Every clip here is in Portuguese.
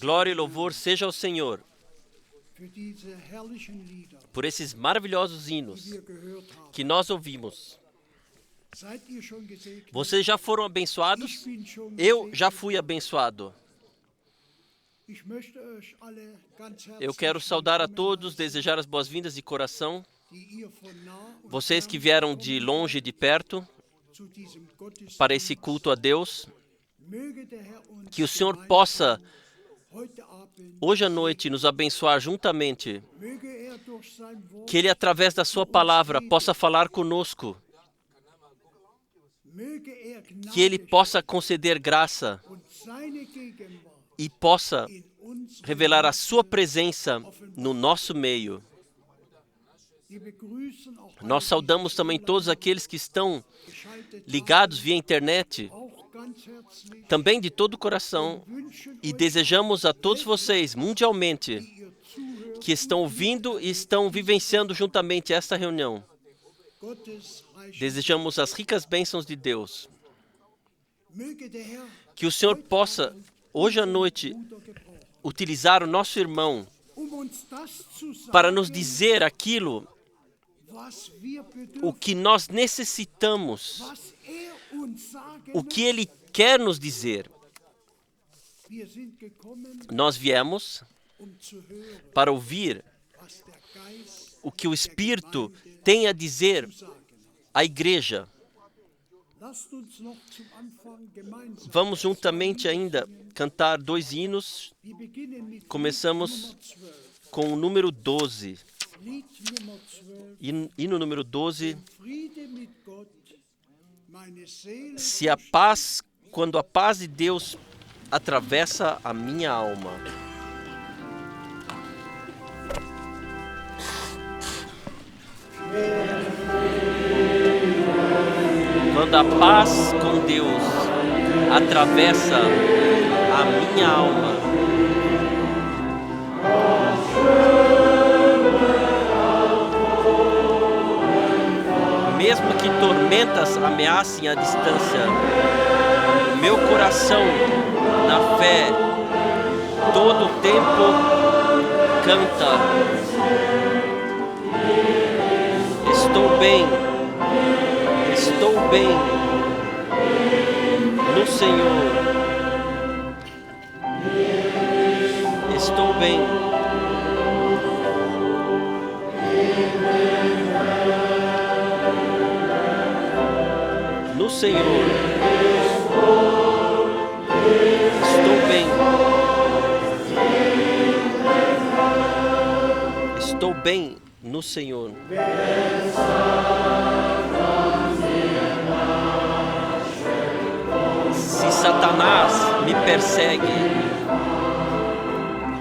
Glória e louvor seja ao Senhor por esses maravilhosos hinos que nós ouvimos. Vocês já foram abençoados? Eu já fui abençoado. Eu quero saudar a todos, desejar as boas-vindas de coração. Vocês que vieram de longe e de perto para esse culto a Deus, que o Senhor possa, hoje à noite, nos abençoar juntamente. Que Ele, através da Sua palavra, possa falar conosco. Que Ele possa conceder graça e possa revelar a Sua presença no nosso meio. Nós saudamos também todos aqueles que estão ligados via internet, também de todo o coração, e desejamos a todos vocês, mundialmente, que estão ouvindo e estão vivenciando juntamente esta reunião. Desejamos as ricas bênçãos de Deus. Que o Senhor possa, hoje à noite, utilizar o nosso irmão para nos dizer aquilo o que nós necessitamos, o que Ele quer nos dizer. Nós viemos para ouvir o que o Espírito tem a dizer à igreja. Vamos juntamente ainda cantar 2 hinos. Começamos com o número 12. Hino número 12. Se a paz, quando a paz de Deus atravessa a minha alma. Quando a paz com Deus atravessa a minha alma. Mesmo que tormentas ameacem a distância, meu coração, na fé, todo o tempo canta. Estou bem no Senhor. Estou bem. No Senhor. Estou bem. Estou bem no Senhor. Se Satanás me persegue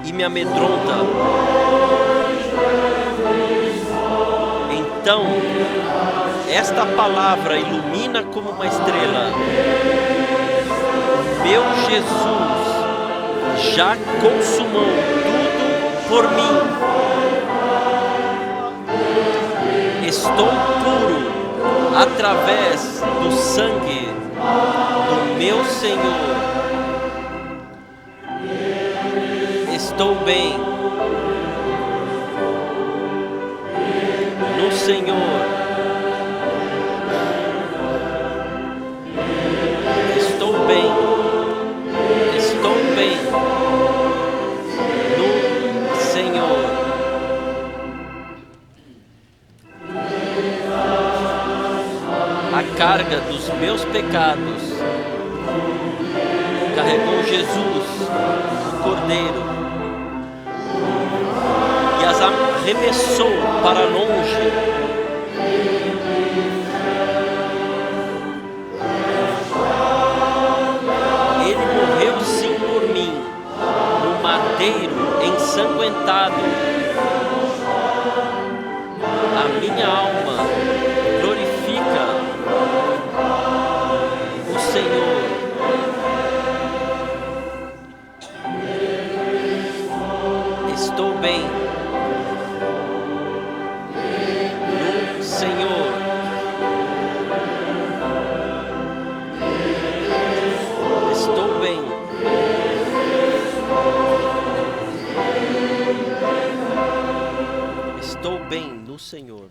e me amedronta, então esta palavra ilumina como uma estrela. Meu Jesus já consumou tudo por mim. Estou puro através do sangue do meu Senhor. Estou bem no Senhor. Estou bem no Senhor. A carga dos meus pecados carregou Jesus, o Cordeiro, e as arremessou para longe. Ele morreu sim por mim, no madeiro ensanguentado. A minha alma glorifica o Senhor. Estou bem Senhor.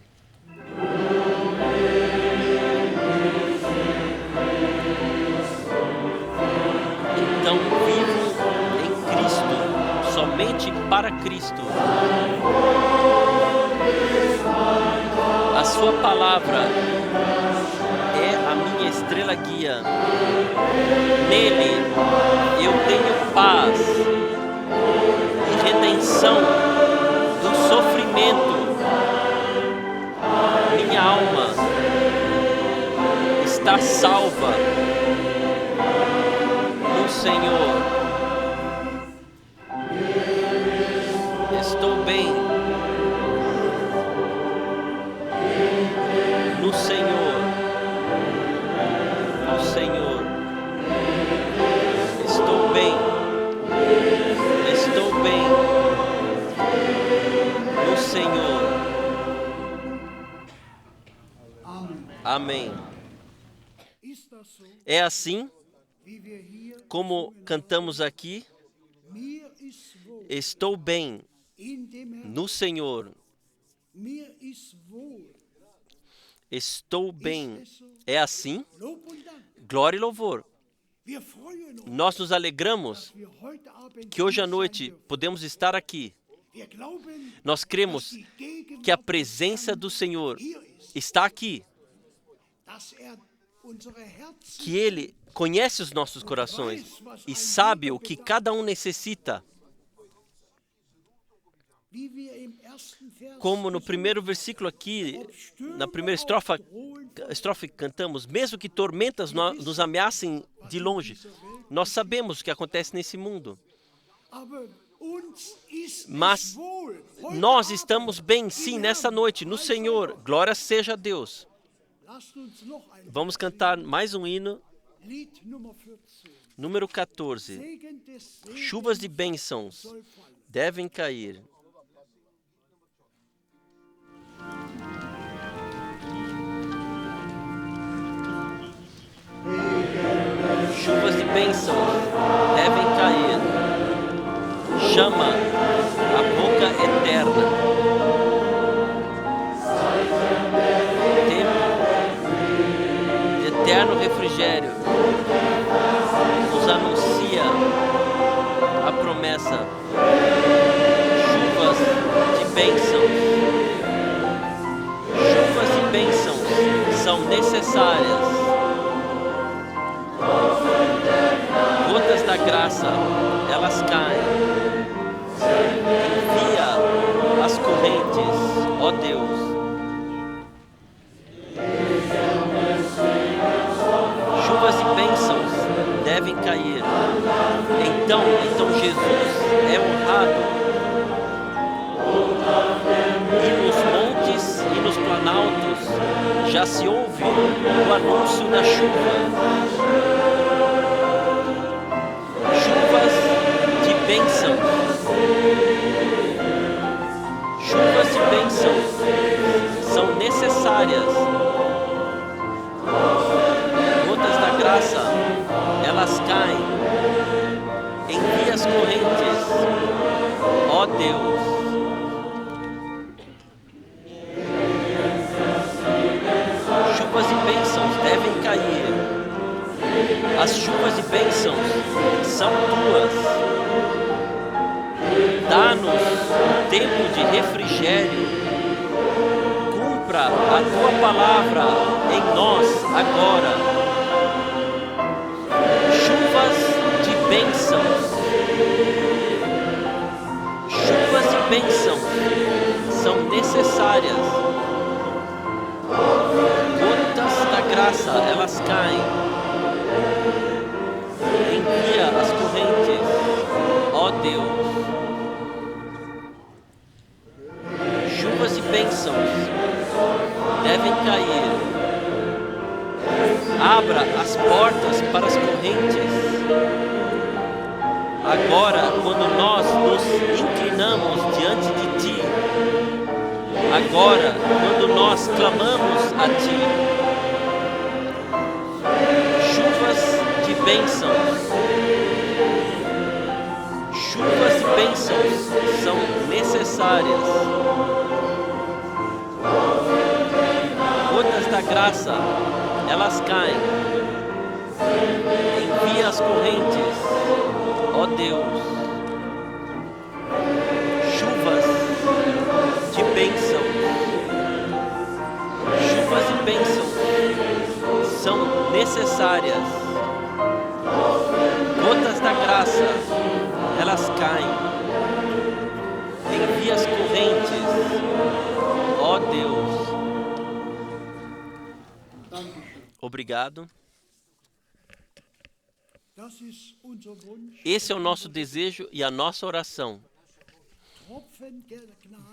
Então vivo em Cristo, somente para Cristo. A sua palavra é a minha estrela guia. Nele eu tenho paz e redenção do sofrimento. Minha alma está salva no Senhor. Estou bem no Senhor. No Senhor. Estou bem. Estou bem no Senhor. Amém. É assim como cantamos aqui. Estou bem no Senhor. Estou bem. É assim? Glória e louvor. Nós nos alegramos que hoje à noite podemos estar aqui. Nós cremos que a presença do Senhor está aqui. Que Ele conhece os nossos corações e sabe o que cada um necessita. Como no primeiro versículo aqui, na primeira estrofe que cantamos, mesmo que tormentas nos ameacem de longe, nós sabemos o que acontece nesse mundo. Mas nós estamos bem, sim, nessa noite, no Senhor. Glória seja a Deus. Vamos cantar mais um hino, número 14. Chuvas de bênçãos devem cair. Chuvas de bênçãos devem cair. Chama a boca eterna. Tempo de eterno refrigério nos anuncia a promessa. Chuvas de bênçãos. Chuvas de bênçãos são necessárias. Gotas da graça, elas caem. Envia as correntes, ó Deus. Chuvas de bênçãos devem cair. Então Jesus é honrado. E nos montes e nos planaltos já se ouve o anúncio da chuva. Bênçãos. Chuvas de bênçãos são necessárias. Gotas da graça, elas caem. Envia as correntes, ó Deus. Chuvas de bênçãos devem cair. As chuvas de bênçãos são tuas. Dá-nos tempo de refrigério. Cumpra a tua palavra em nós agora. Chuvas de bênçãos. Chuvas de bênçãos são necessárias. Gotas da graça, elas caem. Envia as correntes, ó Deus. Chuvas de bênçãos devem cair. Abra as portas para as correntes. Agora, quando nós nos inclinamos diante de Ti, agora, quando nós clamamos a Ti, chuvas de bênçãos. Chuvas de bênçãos são necessárias. da graça, elas caem. Envia as correntes, ó Deus. Chuvas de bênção. Chuvas de bênção são necessárias. Gotas da graça, elas caem. Envia as correntes, ó Deus. Obrigado. Esse é o nosso desejo e a nossa oração.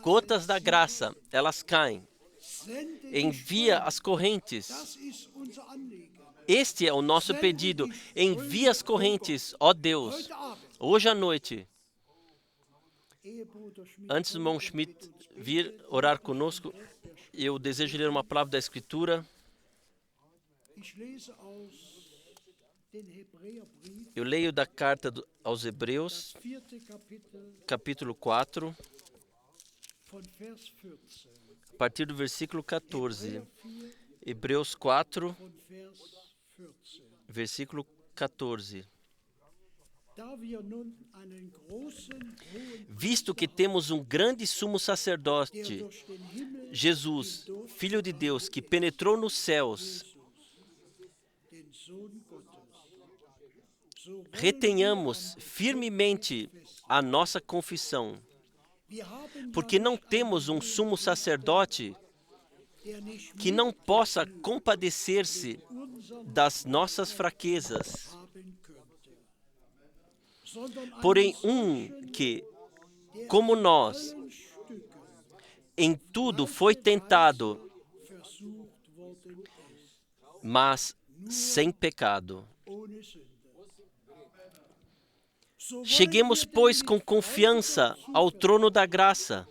Gotas da graça, elas caem. Envia as correntes. Este é o nosso pedido. Envia as correntes, ó Deus. Hoje à noite, antes do irmão Schmidt vir orar conosco, eu desejo ler uma palavra da Escritura. Eu leio da carta aos Hebreus, capítulo 4, a partir do versículo 14. Hebreus 4, versículo 14. Visto que temos um grande sumo sacerdote, Jesus, Filho de Deus, que penetrou nos céus, retenhamos firmemente a nossa confissão, porque não temos um sumo sacerdote que não possa compadecer-se das nossas fraquezas, porém que, como nós, em tudo foi tentado, mas sem pecado. Cheguemos, pois, com confiança ao trono da graça,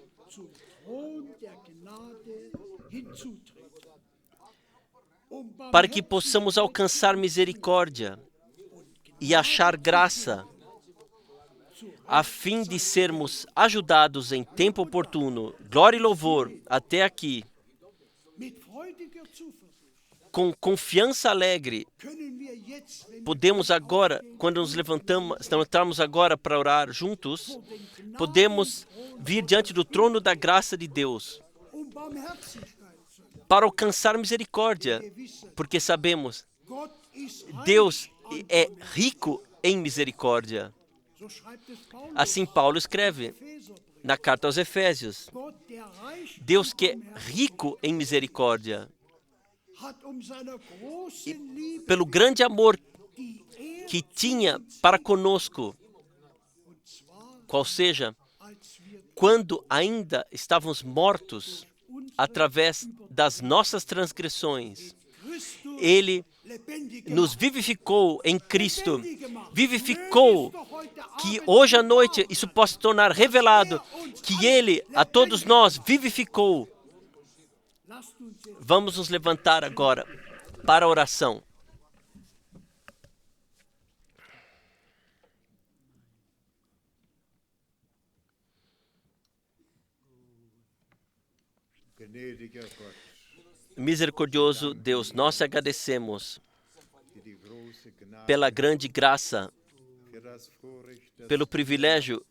para que possamos alcançar misericórdia e achar graça, a fim de sermos ajudados em tempo oportuno. Glória e louvor até aqui. Com confiança alegre, podemos agora, quando nos levantamos agora para orar juntos, podemos vir diante do trono da graça de Deus para alcançar misericórdia, porque sabemos, Deus é rico em misericórdia. Assim Paulo escreve na carta aos Efésios, Deus que é rico em misericórdia, e pelo grande amor que tinha para conosco, qual seja, quando ainda estávamos mortos através das nossas transgressões, Ele nos vivificou em Cristo, vivificou, que hoje à noite isso possa se tornar revelado, que Ele a todos nós vivificou. Vamos nos levantar agora para a oração. Misericordioso Deus, nós te agradecemos pela grande graça, pelo privilégio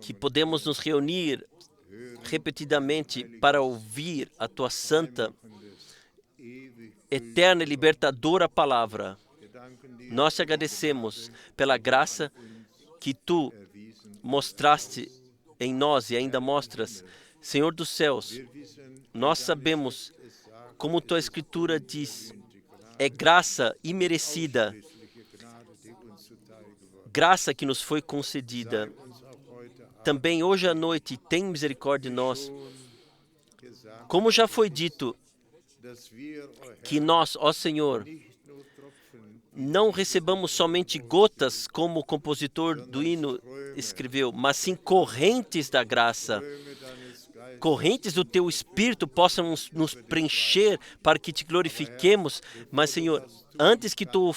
que podemos nos reunir repetidamente para ouvir a Tua santa, eterna e libertadora palavra. Nós te agradecemos pela graça que Tu mostraste em nós e ainda mostras. Senhor dos céus, nós sabemos, como Tua Escritura diz, é graça imerecida, graça que nos foi concedida. Também hoje à noite, tem misericórdia de nós. Como já foi dito, que nós, ó Senhor, não recebamos somente gotas, como o compositor do hino escreveu, mas sim correntes da graça. correntes do Teu Espírito possam nos preencher para que Te glorifiquemos. Mas, Senhor, antes que Tu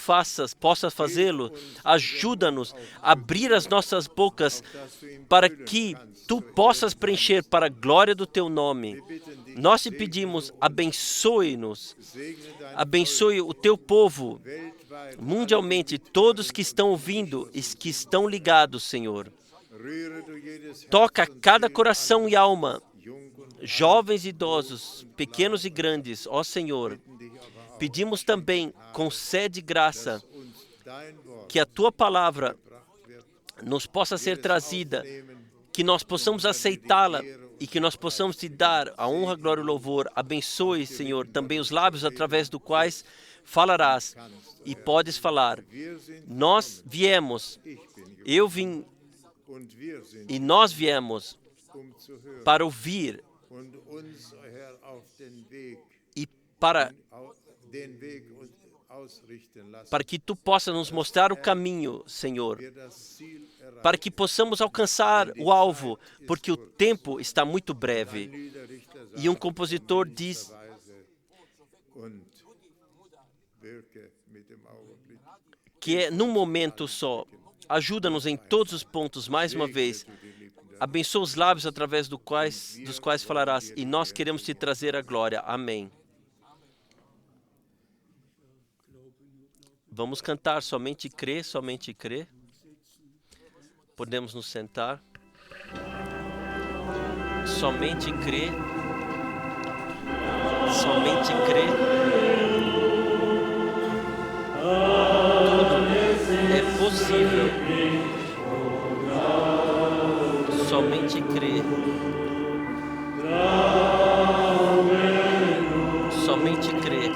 possas fazê-lo, ajuda-nos a abrir as nossas bocas para que Tu possas preencher para a glória do Teu nome. Nós Te pedimos, abençoe-nos, abençoe o Teu povo, mundialmente, todos que estão ouvindo e que estão ligados, Senhor. Toca cada coração e alma, jovens e idosos, pequenos e grandes, ó Senhor. Pedimos também, concede graça, que a Tua palavra nos possa ser trazida, que nós possamos aceitá-la e que nós possamos Te dar a honra, glória e louvor. Abençoe, Senhor, também os lábios através dos quais falarás e podes falar. Nós viemos, eu vim e nós viemos para ouvir e para que Tu possas nos mostrar o caminho, Senhor, para que possamos alcançar o alvo, porque o tempo está muito breve. E um compositor diz que é num momento só. Ajuda-nos em todos os pontos, mais uma vez. Abençoa os lábios através dos quais falarás, e nós queremos Te trazer a glória. Amém. Vamos cantar Somente Crê, Somente Crê. Podemos nos sentar. Somente crê. Somente crê. Tudo é possível. Somente crê. Somente crê.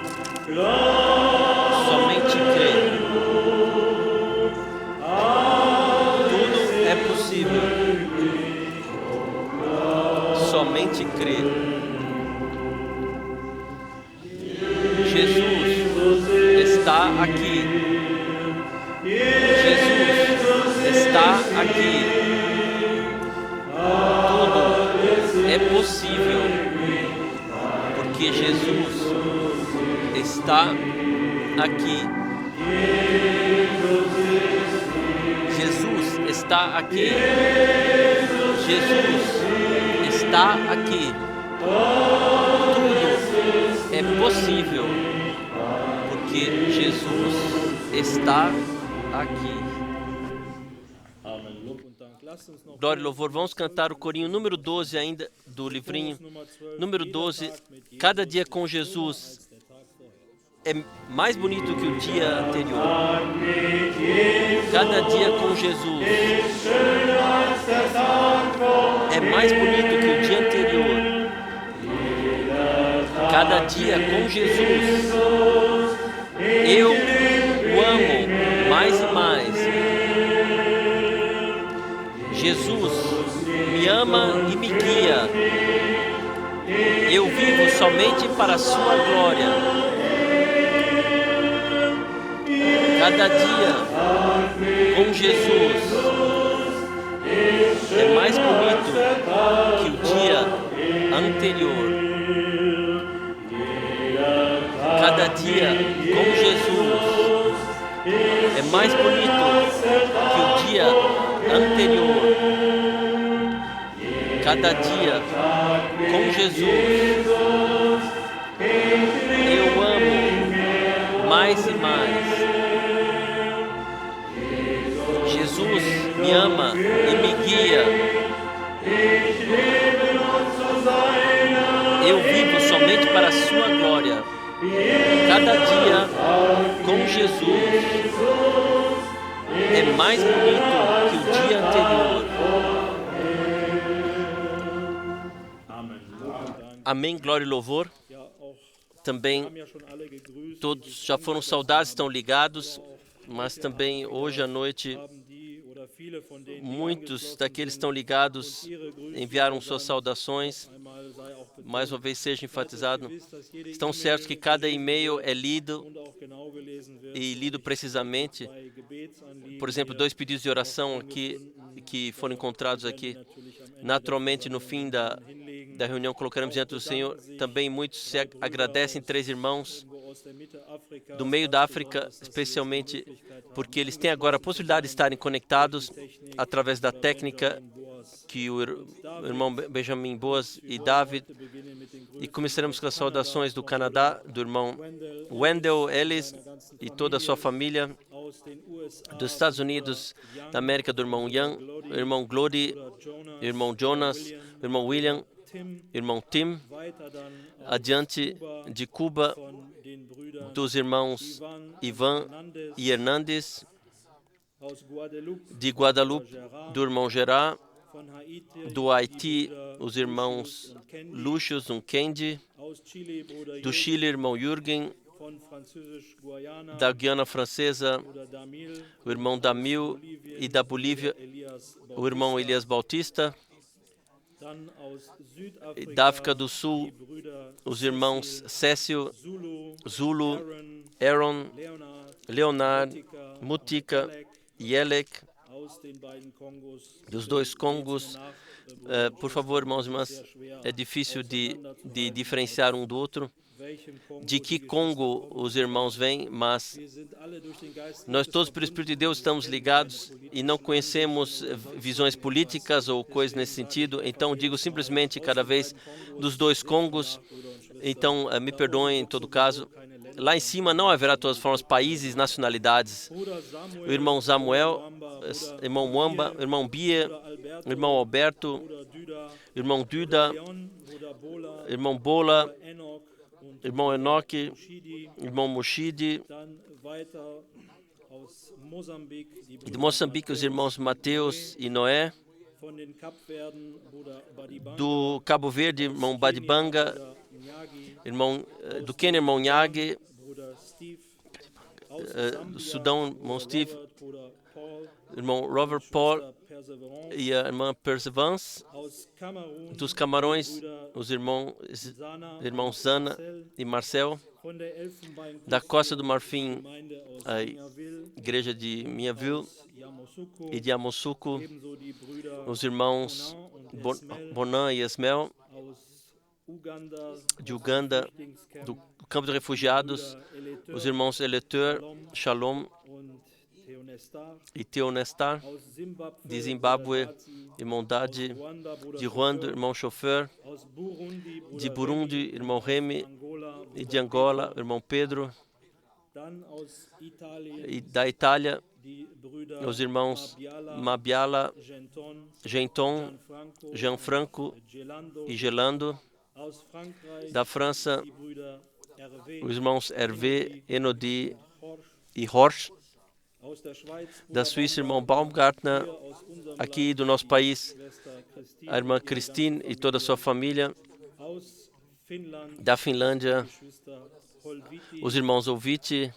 Somente crê. Tudo é possível. Somente crê. Jesus está aqui. Jesus está aqui. Tudo é possível, porque Jesus está aqui. Jesus está aqui. Jesus está aqui. Tudo é possível, porque Jesus está aqui. Glória e louvor. Vamos cantar o corinho número 12 ainda do livrinho. Número 12. Cada dia com Jesus é mais bonito que o dia anterior. Cada dia com Jesus é mais bonito que o dia anterior. Cada dia com Jesus eu o amo mais e mais. Jesus me ama e me guia. Eu vivo somente para a sua glória. Cada dia com Jesus é mais bonito que o dia anterior. Cada dia com Jesus é mais bonito que o dia anterior. Cada dia com Jesus eu amo mais e mais. Jesus me ama e me guia. Eu vivo somente para a sua glória. Cada dia com Jesus é mais bonito que o dia anterior. Amém, glória e louvor. Também todos já foram saudados, estão ligados, mas também hoje à noite muitos daqueles que estão ligados enviaram suas saudações. Mais uma vez seja enfatizado, estão certos que cada e-mail é lido e lido precisamente. Por exemplo, 2 pedidos de oração aqui que foram encontrados aqui. Naturalmente, no fim da reunião colocaremos diante do Senhor. Também muitos se agradecem, 3 irmãos do meio da África, especialmente porque eles têm agora a possibilidade de estarem conectados através da técnica que o irmão Benjamin Boas e David. E começaremos com as saudações do Canadá, do irmão Wendell Ellis e toda a sua família, dos Estados Unidos da América, do irmão Ian, irmão Glory, irmão Jonas, irmão William, irmão Tim, adiante de Cuba, dos irmãos Ivan e Hernandes, de Guadalupe, do irmão Gerard, do Haiti, os irmãos Lucius Unkendi, do Chile, irmão Jürgen, da Guiana Francesa, o irmão Damil, e da Bolívia, o irmão Elias Bautista, da África do Sul, os irmãos Cécio, Zulu, Aaron, Leonard, Mutika, Yelek, dos 2 Congos. Por favor, irmãos e irmãs, é difícil de diferenciar um do outro, de que Congo os irmãos vêm, mas nós todos, pelo Espírito de Deus, estamos ligados e não conhecemos visões políticas ou coisas nesse sentido. Então, digo simplesmente cada vez dos 2 Congos. Então, me perdoem em todo caso. Lá em cima não haverá, de todas as formas, países, nacionalidades. O irmão Samuel, irmão Mwamba, irmão Bia, irmão Alberto, irmão Duda, irmão Bola, irmão Enoque, irmão Mushidi, de Moçambique, os irmãos Mateus e Noé, do Cabo Verde, irmão Badibanga, do Quênia, irmão Nyagi, do Sudão, irmão Steve, irmão Robert Paul e a irmã Perseverance, dos Camarões, os irmãos Zana e Marcel, da Costa do Marfim, a igreja de Miaville e de Yamoussoukro, os irmãos Bonan e Esmel, de Uganda, do campo de refugiados, os irmãos Eleteur, Shalom e Teonestar, de Zimbábue, irmão Dade, de Ruanda, irmão Chauffeur, de Burundi, irmão Remy, e de Angola, irmão Pedro, e da Itália, os irmãos Mabiala, Genton, Gianfranco e Gelando, da França, os irmãos Hervé, Enodi e Horsch, da Suíça, irmão Baumgartner, aqui do nosso país, a irmã Christine e toda a sua família, da Finlândia, os irmãos Oviti,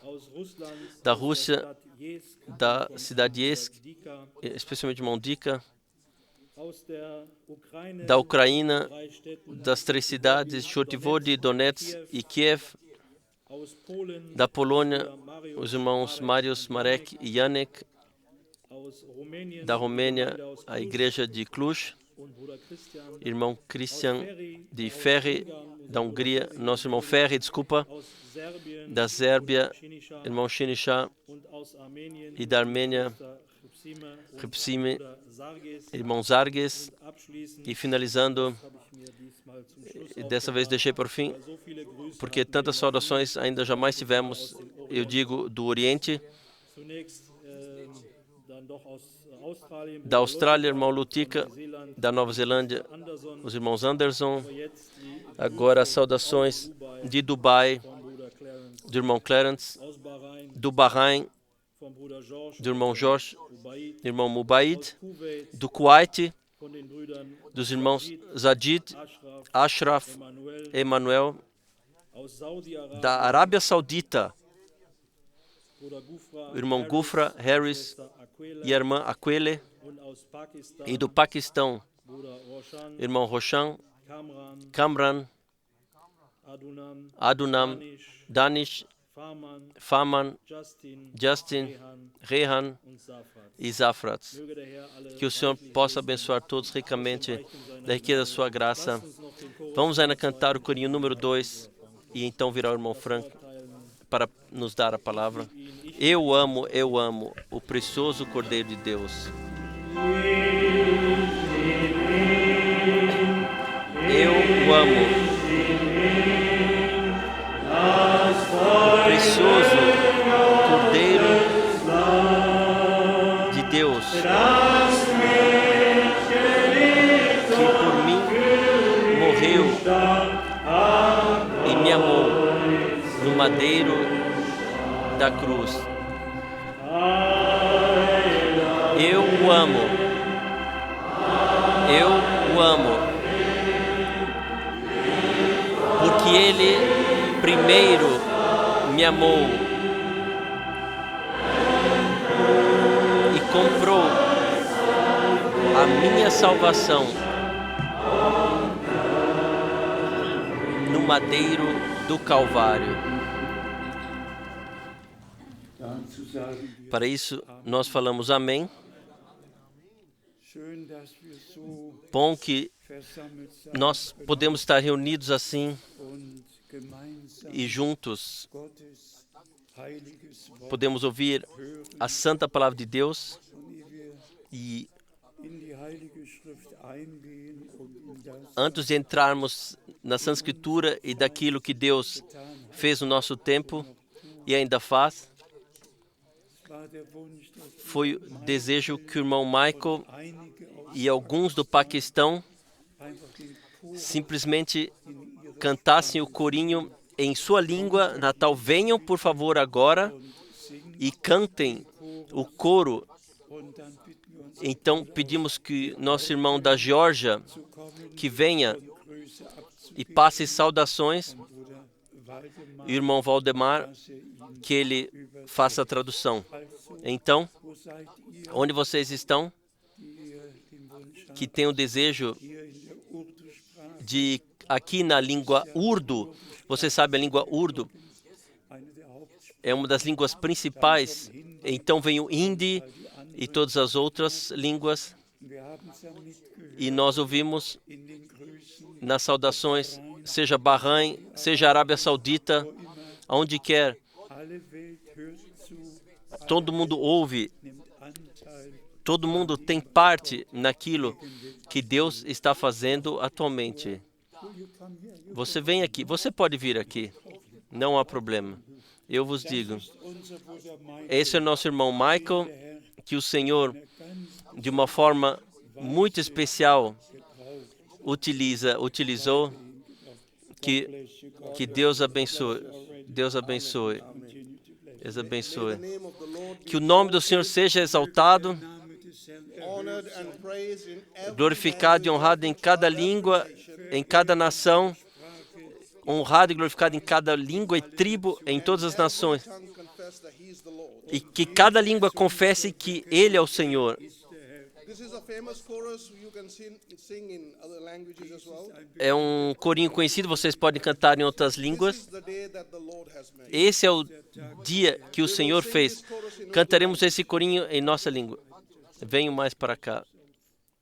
da Rússia, da cidade Yesk, especialmente irmão Dika, da Ucrânia, das 3 cidades, Chotivody, Donetsk e Kiev, da Polônia, os irmãos Marius, Marek e Janek, da Romênia, a igreja de Cluj, irmão Christian de Ferri, da Hungria, nosso irmão Ferri, desculpa, da Sérbia, irmão Shinisha, e da Armênia, Ripsime, irmão Zarges, e finalizando, dessa vez deixei por fim, porque tantas saudações ainda jamais tivemos, eu digo, do Oriente, da Austrália, irmão Lutica, da Nova Zelândia, os irmãos Anderson, agora as saudações de Dubai, do irmão Clarence, do Bahrein, do irmão Jorge, irmão Mubaid, do Kuwait, dos irmãos Zadid, Ashraf, Emanuel, da Arábia Saudita, o irmão Gufra, Harris e a irmã Aquele, e do Paquistão, irmão Roshan, Kamran, Adunam, Danish Faman, Justin, Rehan e Zafrat. Que o Senhor possa abençoar todos ricamente da riqueza da sua graça. Vamos ainda cantar o corinho número 2 e então virar o irmão Frank para nos dar a palavra. Eu amo o precioso Cordeiro de Deus. Eu amo o precioso Cordeiro de Deus, que por mim morreu e me amou no madeiro da cruz. Eu o amo. Porque Ele primeiro me amou e comprou a minha salvação no madeiro do Calvário. Para isso, nós falamos amém. Bom que nós podemos estar reunidos assim e juntos podemos ouvir a santa palavra de Deus e antes de entrarmos na Santa Escritura e daquilo que Deus fez no nosso tempo e ainda faz, foi o desejo que o irmão Michael e alguns do Paquistão simplesmente cantassem o corinho em sua língua natal. Venham, por favor, agora e cantem o coro. Então, pedimos que nosso irmão da Geórgia que venha e passe saudações. E o irmão Valdemar, que ele faça a tradução. Então, onde vocês estão, que tem o desejo de, aqui na língua urdu, você sabe a língua urdu, é uma das línguas principais, então vem o hindi e todas as outras línguas, e nós ouvimos nas saudações, seja Bahrein, seja Arábia Saudita, aonde quer, todo mundo ouve, todo mundo tem parte naquilo que Deus está fazendo atualmente. Você vem aqui, você pode vir aqui, não há problema. Eu vos digo, esse é o nosso irmão Michael, que o Senhor, de uma forma muito especial, utilizou, que Deus abençoe, Deus abençoe, Deus abençoe. Que o nome do Senhor seja exaltado, glorificado e honrado em cada língua, em cada nação, honrado e glorificado em cada língua e tribo, em todas as nações. E que cada língua confesse que Ele é o Senhor. É um corinho conhecido, vocês podem cantar em outras línguas. Esse é o dia que o Senhor fez. Cantaremos esse corinho em nossa língua. Venham mais para cá.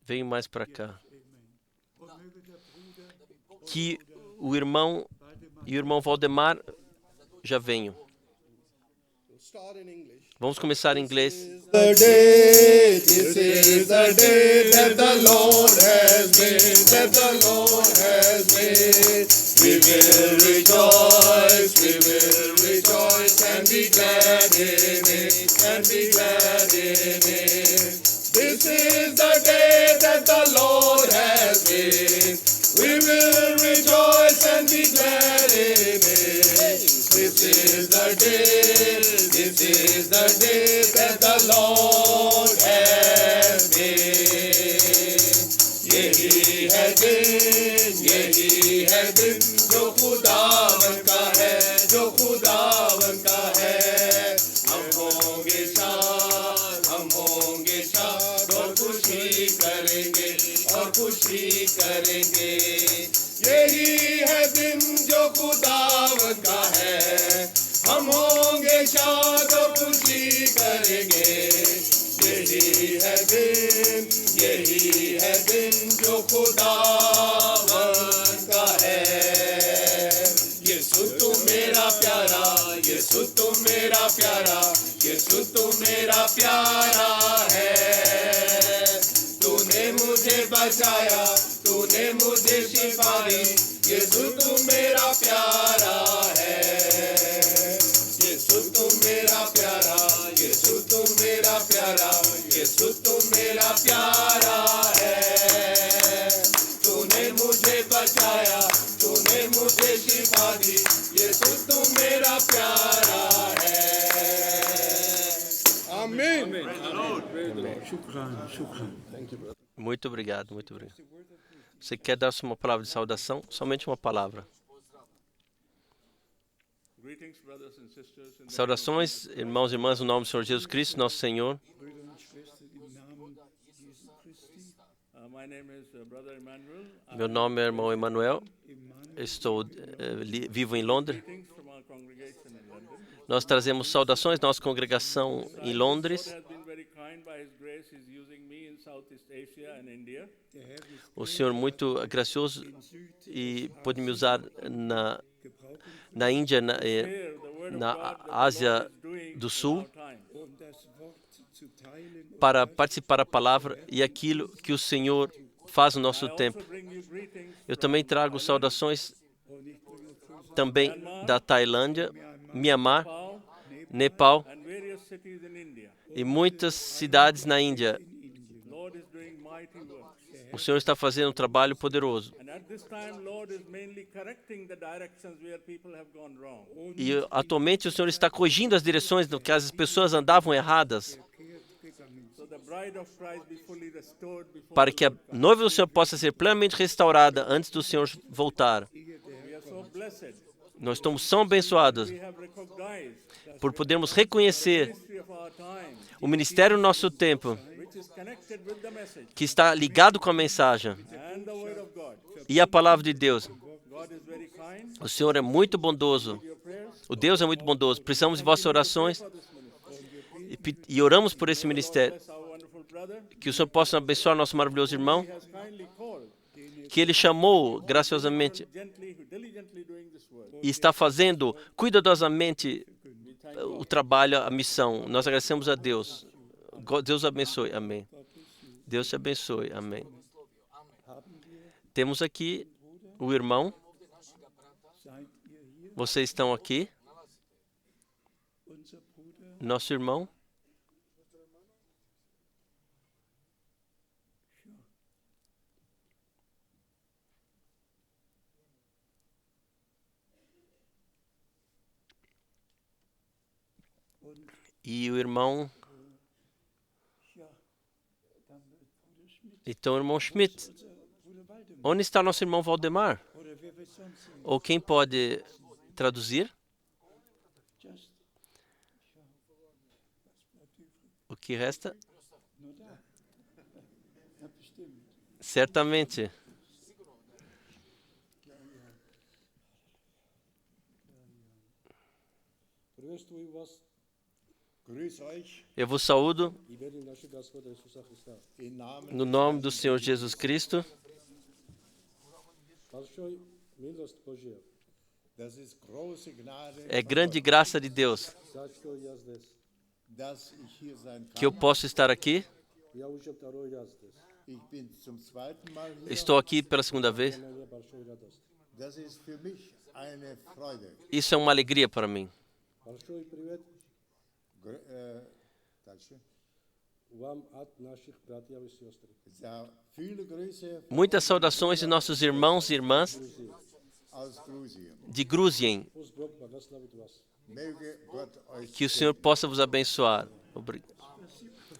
Venham mais para cá. Que o irmão e o irmão Valdemar já venham. Vamos começar em inglês. This is the day that the Lord has made, that the Lord has made. We will rejoice and be glad in it, and be glad in it. This is the day that the Lord has made. We will rejoice and be glad in it. This is the day that the Lord has made. यही है दिन जो खुदावन का है, जो खुदावन का है. हम होंगे शाद और खुशी करेंगे, और खुशी करेंगे. यही है दिन जो खुदावन का है. हम हमेशा तो खुशी करेंगे। यही है दिन जो खुदावन का है। यीशु तू मेरा प्यारा, यीशु तू मेरा प्यारा, यीशु तू मेरा प्यारा है। तूने मुझे बचाया, तूने मुझे शिफा दी, यीशु तू मेरा प्यारा है। यीशु तू मेरा प्यारा, यीशु तू मेरा प्यारा, यीशु तू मेरा प्यारा है। तूने मुझे बचाया, तूने मुझे शिफा दी, यीशु तू मेरा प्यारा है। आमीन। Muito obrigado, muito obrigado. Você quer dar uma palavra de saudação? Somente uma palavra. Saudações, irmãos e irmãs, no nome do Senhor Jesus Cristo, nosso Senhor. Meu nome é irmão Emanuel. Vivo em Londres. Nós trazemos saudações da nossa congregação em Londres. O Senhor muito gracioso e pôde me usar na Índia, na Ásia do Sul, para participar da palavra e aquilo que o Senhor faz no nosso tempo. Eu também trago saudações também da Tailândia, Mianmar, Nepal e muitas cidades na Índia. O Senhor está fazendo um trabalho poderoso. E atualmente o Senhor está corrigindo as direções do que as pessoas andavam erradas, para que a noiva do Senhor possa ser plenamente restaurada antes do Senhor voltar. Nós estamos tão abençoados por podermos reconhecer o ministério do nosso tempo, que está ligado com a mensagem e a palavra de Deus. O Senhor é muito bondoso. O Deus é muito bondoso. Precisamos de vossas orações e oramos por esse ministério. Que o Senhor possa abençoar nosso maravilhoso irmão, que Ele chamou graciosamente e está fazendo cuidadosamente o trabalho, a missão. Nós agradecemos a Deus. Deus abençoe. Amém. Deus te abençoe. Amém. Temos aqui o irmão. Vocês estão aqui? Nosso irmão. E o irmão... Então, o irmão Schmidt. Onde está nosso irmão Valdemar? Ou quem pode traduzir? O que resta? Certamente. Eu vos saúdo no nome do Senhor Jesus Cristo. É grande graça de Deus que eu posso estar aqui. Estou aqui pela segunda vez. Isso é uma alegria para mim. Muitas saudações de nossos irmãos e irmãs de Gruzien. Que o Senhor possa vos abençoar.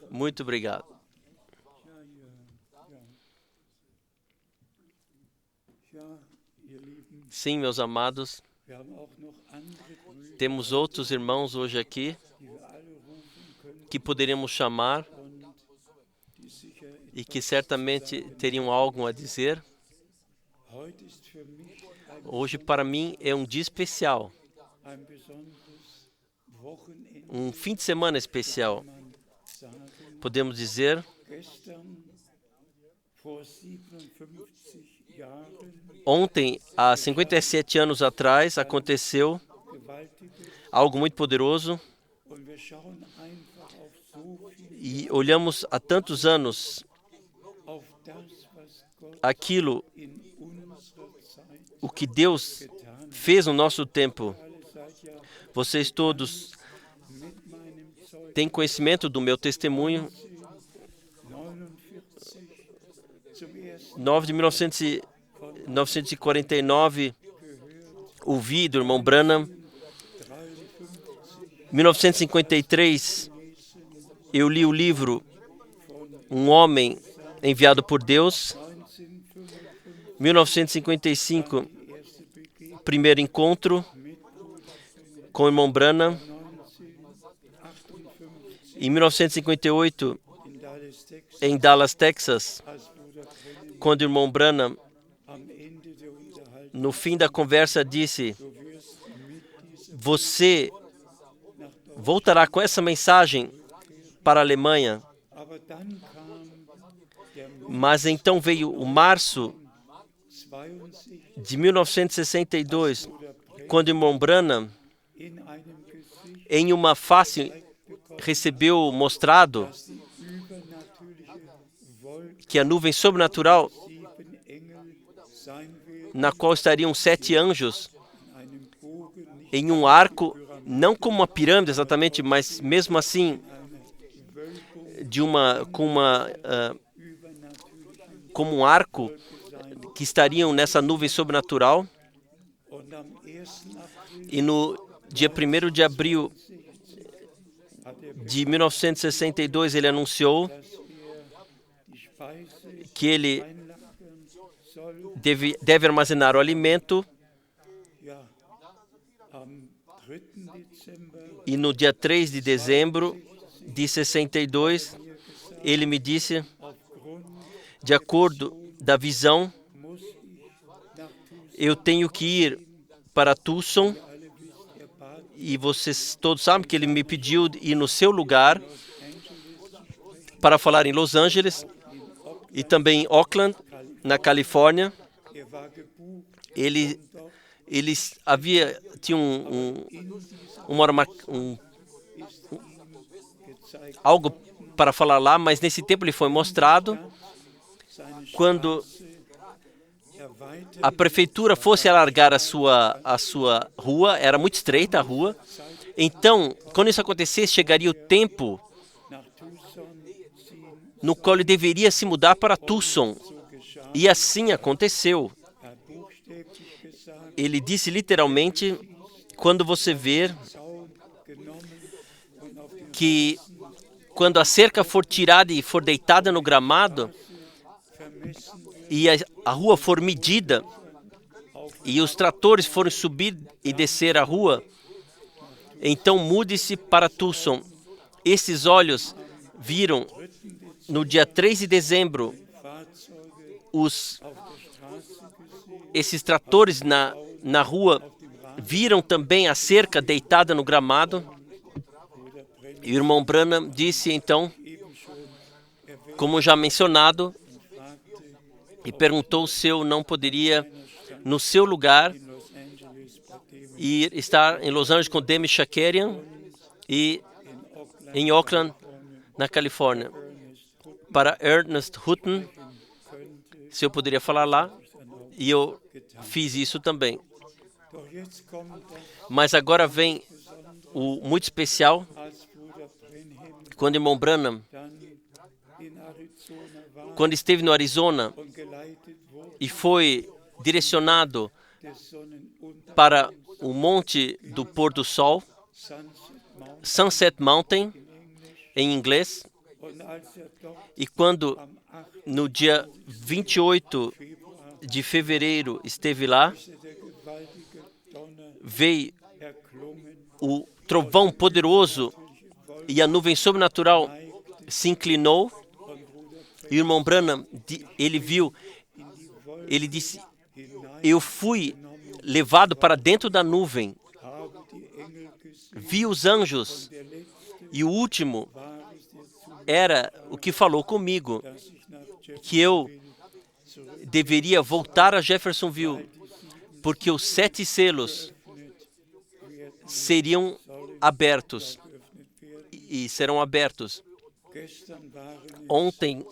Muito obrigado. Sim, meus amados, temos outros irmãos hoje aqui que poderíamos chamar e que certamente teriam algo a dizer. Hoje, para mim, é um dia especial. um fim de semana especial. Podemos dizer, ontem, há 57 anos atrás, aconteceu algo muito poderoso. E olhamos há tantos anos aquilo, o que Deus fez no nosso tempo. Vocês todos têm conhecimento do meu testemunho. 9 de 1949, ouvi do irmão Branham. 1953, eu li o livro Um Homem Enviado por Deus. 1955, primeiro encontro com o irmão Branham. Em 1958, em Dallas, Texas, quando o irmão Branham, no fim da conversa, disse: você voltará com essa mensagem para a Alemanha. Mas então veio o março de 1962, quando o irmão Branham, em uma face, recebeu mostrado que a nuvem sobrenatural, na qual estariam 7 anjos, em um arco, não como uma pirâmide exatamente, mas mesmo assim, como um arco, que estariam nessa nuvem sobrenatural. E no dia 1º de abril de 1962, ele anunciou que ele deve armazenar o alimento. E no dia 3 de dezembro de 62, ele me disse, de acordo da visão, eu tenho que ir para Tucson. E vocês todos sabem que ele me pediu ir no seu lugar para falar em Los Angeles e também em Oakland, na Califórnia. Ele tinha algo para falar lá, mas nesse tempo ele foi mostrado quando a prefeitura fosse alargar a sua rua. Era muito estreita a rua. Então, quando isso acontecesse, chegaria o tempo no qual ele deveria se mudar para Tucson. E assim aconteceu. Ele disse literalmente, quando você ver que quando a cerca for tirada e for deitada no gramado, e a rua for medida, e os tratores forem subir e descer a rua, então mude-se para Tucson. Esses olhos viram, no dia 3 de dezembro, esses tratores na rua, viram também a cerca deitada no gramado. E o irmão Branham disse então, como já mencionado, e perguntou se eu não poderia, no seu lugar, ir estar em Los Angeles com Demi Shakarian e em Oakland, na Califórnia, para Ernest Hutton, se eu poderia falar lá, e eu fiz isso também. Mas agora vem o muito especial, quando o irmão Branham, quando esteve no Arizona e foi direcionado para o Monte do Pôr do Sol, Sunset Mountain, em inglês, e quando no dia 28 de fevereiro esteve lá, veio o trovão poderoso e a nuvem sobrenatural se inclinou. E o irmão Branham, ele viu, ele disse, eu fui levado para dentro da nuvem vi os anjos, e o último era o que falou comigo, que eu deveria voltar a Jeffersonville, porque os 7 selos seriam abertos e serão abertos. Ontem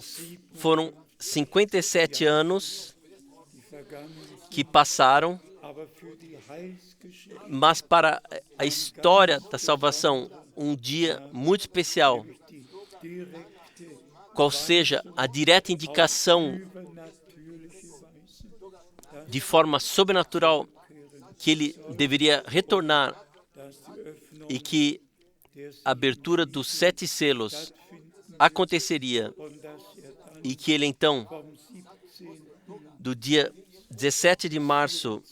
foram 57 anos que passaram, mas para a história da salvação, um dia muito especial, qual seja a direta indicação de forma sobrenatural que ele deveria retornar e que a abertura dos 7 selos aconteceria e que ele então, do dia 17 de março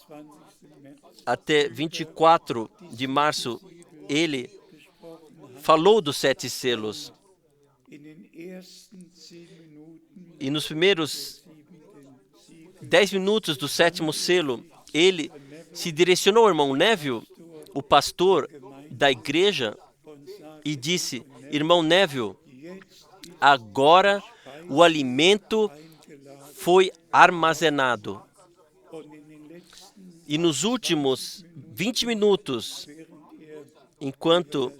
até 24 de março, ele falou dos 7 selos. E nos primeiros 10 minutos do 7º selo, ele se direcionou ao irmão Neville, o pastor da igreja, e disse: irmão Neville, agora o alimento foi armazenado. E nos últimos 20 minutos, enquanto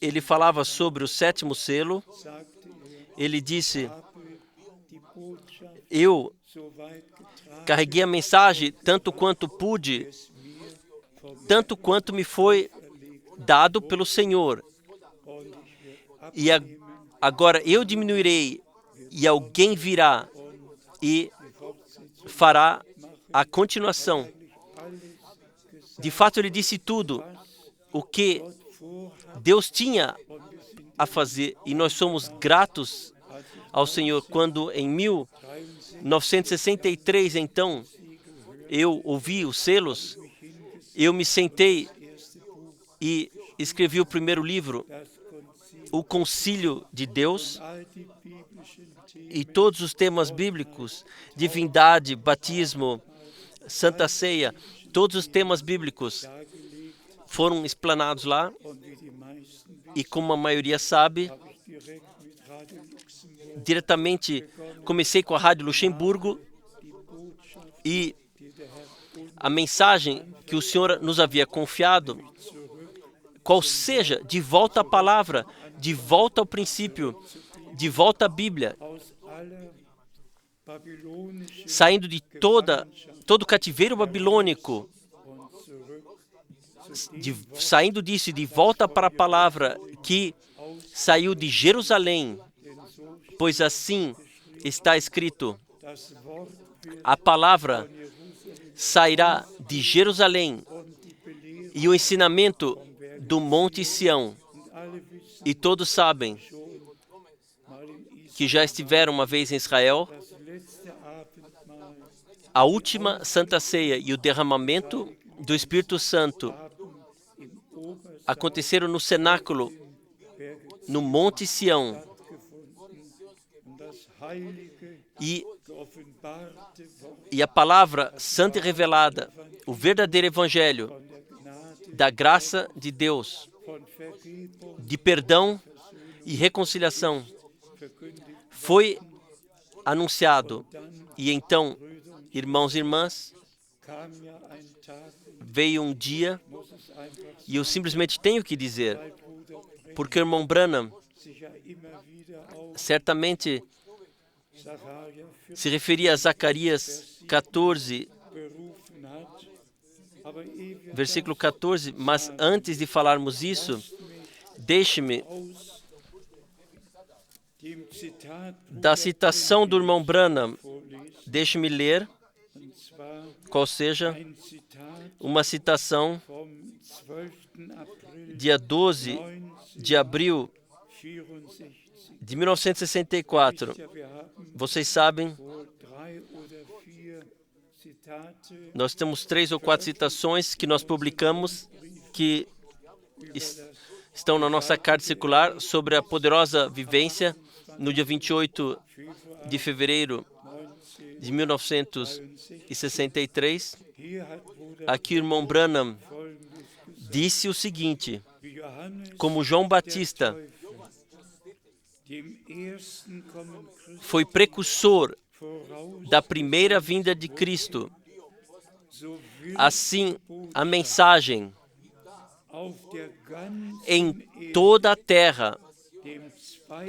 ele falava sobre o 7º selo, ele disse: eu carreguei a mensagem tanto quanto pude, tanto quanto me foi dado pelo Senhor. E agora eu diminuirei, e alguém virá e fará a continuação. De fato, ele disse tudo o que Deus tinha a fazer, e nós somos gratos ao Senhor. Quando em 1963, então, eu ouvi os selos, eu me sentei e escrevi o primeiro livro, O Concílio de Deus, e todos os temas bíblicos, divindade, batismo, Santa Ceia, todos os temas bíblicos foram explanados lá. E como a maioria sabe, diretamente comecei com a Rádio Luxemburgo, e a mensagem que o Senhor nos havia confiado, qual seja, de volta à palavra, de volta ao princípio, de volta à Bíblia, saindo de todo o cativeiro babilônico, saindo disso e de volta para a palavra que saiu de Jerusalém, pois assim está escrito: a palavra sairá de Jerusalém e o ensinamento do Monte Sião. E todos sabem que já estiveram uma vez em Israel. A última Santa Ceia e o derramamento do Espírito Santo aconteceram no cenáculo, no Monte Sião. E a palavra santa e revelada, o verdadeiro evangelho da graça de Deus, de perdão e reconciliação, foi anunciado. E então, irmãos e irmãs, veio um dia, e eu simplesmente tenho que dizer, porque o irmão Branham certamente se referia a Zacarias 14, versículo 14, mas antes de falarmos isso, deixe-me, da citação do irmão Branham, deixe-me ler, qual seja, uma citação, dia 12 de abril de 1964. Vocês sabem, nós temos 3 ou 4 citações que nós publicamos, que estão na nossa carta circular sobre a poderosa vivência no dia 28 de fevereiro de 1963. Aqui o irmão Branham disse o seguinte, como João Batista foi precursor da primeira vinda de Cristo, assim a mensagem em toda a terra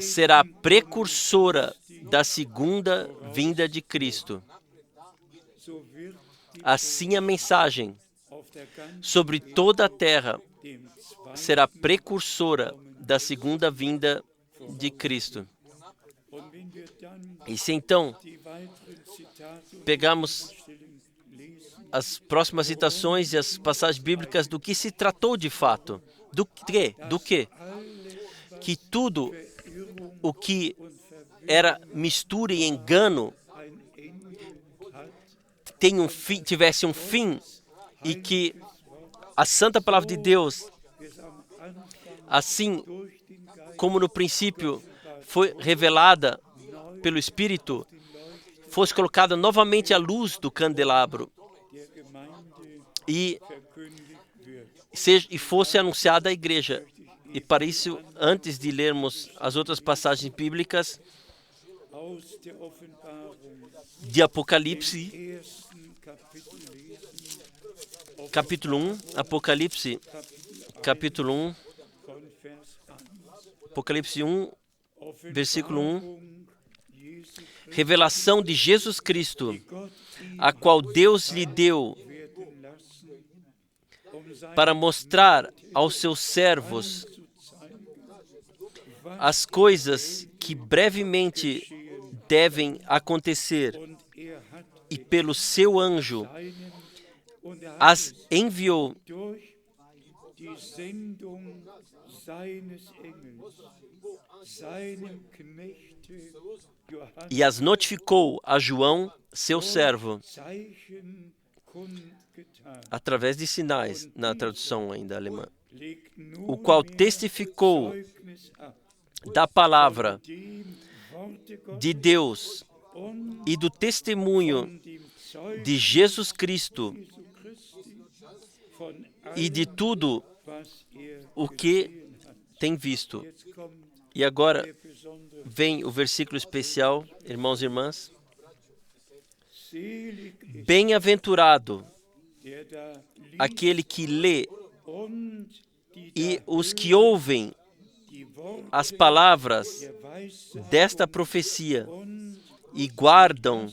será precursora da segunda vinda de Cristo. Assim a mensagem sobre toda a terra será precursora da segunda vinda de Cristo. E se então pegarmos as próximas citações e as passagens bíblicas do que se tratou de fato, do que? Que tudo o que era mistura e engano tivesse um fim, e que a santa palavra de Deus, assim como no princípio foi revelada pelo Espírito, fosse colocada novamente à luz do candelabro e fosse anunciada à igreja. E para isso, antes de lermos as outras passagens bíblicas de Apocalipse, capítulo 1, Apocalipse, capítulo 1, Apocalipse 1, versículo 1, revelação de Jesus Cristo, a qual Deus lhe deu para mostrar aos seus servos as coisas que brevemente devem acontecer, e pelo seu anjo as enviou e as notificou a João, seu servo, através de sinais, na tradução ainda alemã, o qual testificou da palavra de Deus e do testemunho de Jesus Cristo e de tudo o que tem visto. E agora vem o versículo especial, irmãos e irmãs. Bem-aventurado aquele que lê e os que ouvem as palavras desta profecia e guardam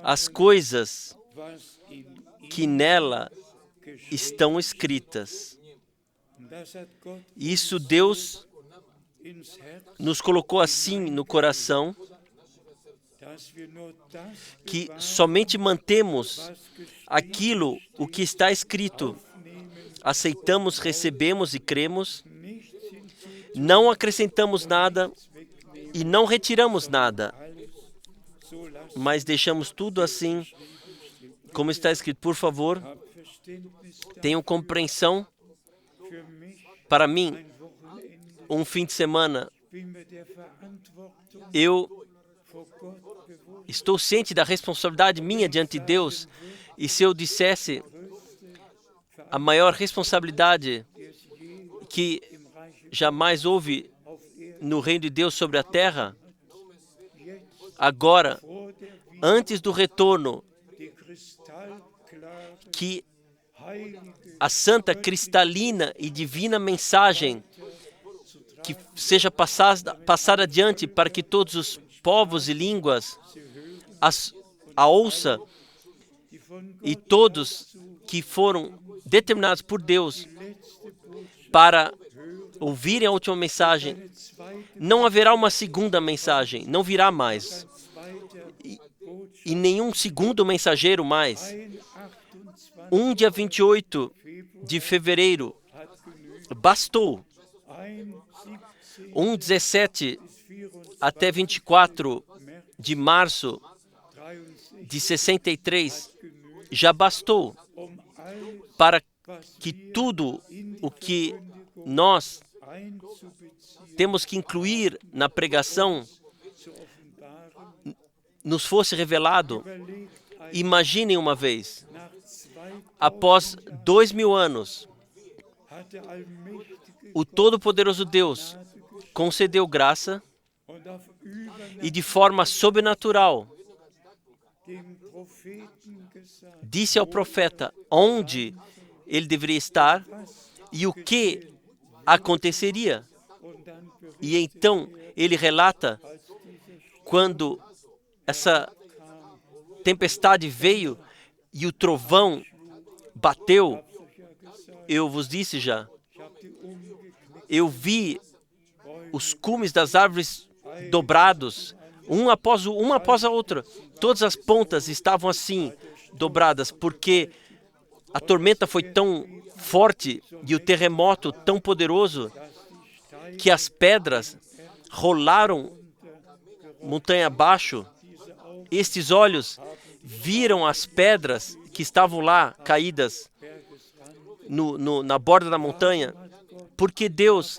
as coisas que nela estão escritas. Isso Deus nos colocou assim no coração, que somente mantemos aquilo o que está escrito, aceitamos, recebemos e cremos, não acrescentamos nada e não retiramos nada, mas deixamos tudo assim como está escrito. Por favor, tenham compreensão. Para mim, um fim de semana, eu estou ciente da responsabilidade minha diante de Deus, e se eu dissesse a maior responsabilidade que jamais houve no reino de Deus sobre a terra, agora, antes do retorno, que a santa, cristalina e divina mensagem que seja passada adiante para que todos os povos e línguas a ouça, e todos que foram determinados por Deus para ouvirem a última mensagem, não haverá uma segunda mensagem, não virá mais. E nenhum segundo mensageiro mais. Dia 28 de fevereiro bastou. 17 até 24 de março de 63 já bastou para que tudo o que nós temos que incluir na pregação nos fosse revelado. Imaginem uma vez, após 2000 anos, o Todo-Poderoso Deus concedeu graça e de forma sobrenatural disse ao profeta onde ele deveria estar e o que aconteceria. E então ele relata quando essa tempestade veio e o trovão bateu. Eu vos disse já, eu vi os cumes das árvores dobrados, uma após a outra. Todas as pontas estavam assim, dobradas, porque a tormenta foi tão forte e o terremoto tão poderoso que as pedras rolaram montanha abaixo. Estes olhos viram as pedras que estavam lá caídas na borda da montanha, porque Deus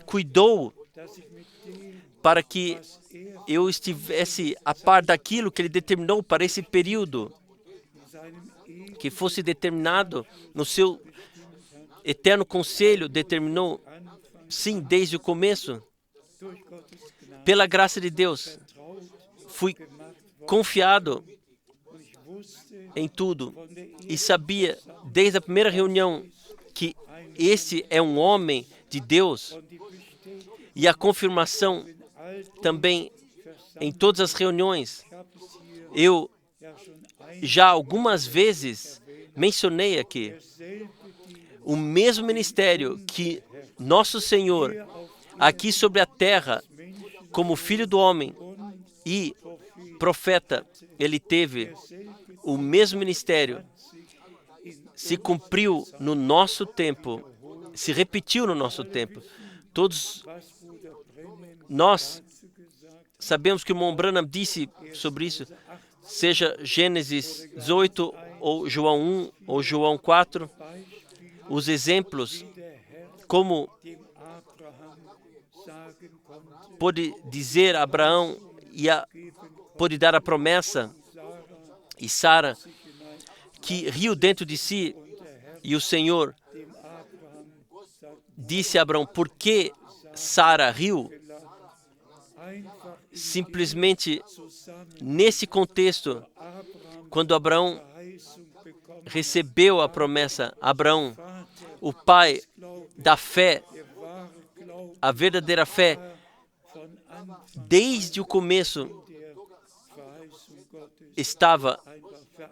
cuidou para que eu estivesse a par daquilo que Ele determinou para esse período, que fosse determinado no seu eterno conselho, determinou, sim, desde o começo. Pela graça de Deus, fui confiado em tudo e sabia desde a primeira reunião que esse é um homem de Deus, e a confirmação também em todas as reuniões. Eu já algumas vezes mencionei aqui o mesmo ministério que nosso Senhor aqui sobre a terra, como Filho do Homem e profeta, ele teve o mesmo ministério. Se cumpriu no nosso tempo, se repetiu no nosso tempo. Todos nós sabemos que o irmão Branham disse sobre isso, seja Gênesis 18, ou João 1, ou João 4, os exemplos, como pôde dizer a Abraão pôde dar a promessa, e Sara, que riu dentro de si, e o Senhor disse a Abraão, por que Sara riu? Simplesmente nesse contexto, quando Abraão recebeu a promessa, Abraão, o pai da fé, a verdadeira fé, desde o começo, estava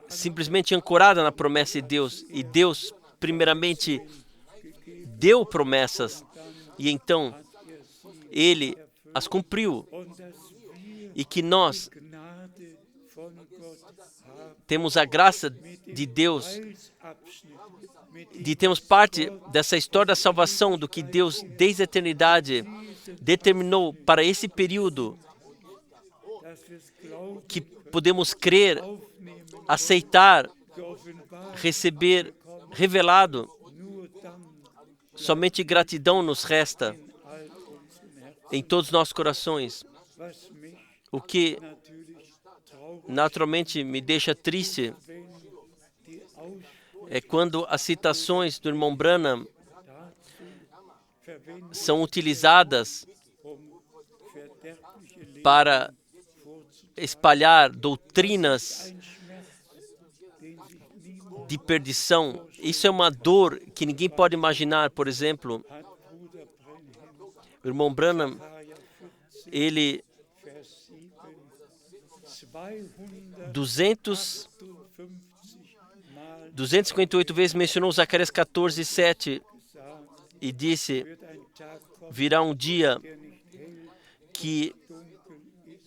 simplesmente ancorada na promessa de Deus. E Deus, primeiramente, deu promessas. E então, Ele as cumpriu. E que nós temos a graça de Deus, de termos parte dessa história da salvação, do que Deus, desde a eternidade, determinou para esse período, que podemos crer, aceitar, receber, revelado. Somente gratidão nos resta em todos os nossos corações. O que naturalmente me deixa triste é quando as citações do irmão Branham são utilizadas para espalhar doutrinas de perdição. Isso é uma dor que ninguém pode imaginar. Por exemplo, o irmão Branham, ele 258 vezes mencionou Zacarias 14:7 e disse: virá um dia que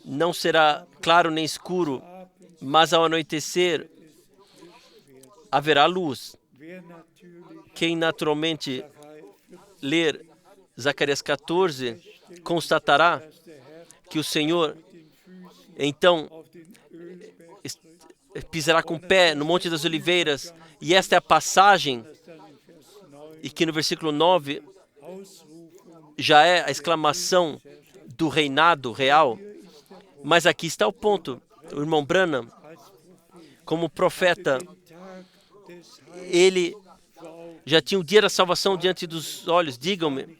não será claro nem escuro, mas ao anoitecer haverá luz. Quem naturalmente ler Zacarias 14 constatará que o Senhor então pisará com o pé no Monte das Oliveiras, e esta é a passagem, e que no versículo 9 já é a exclamação do reinado real. Mas aqui está o ponto. O irmão Branham, como profeta, ele já tinha o dia da salvação diante dos olhos. Digam-me,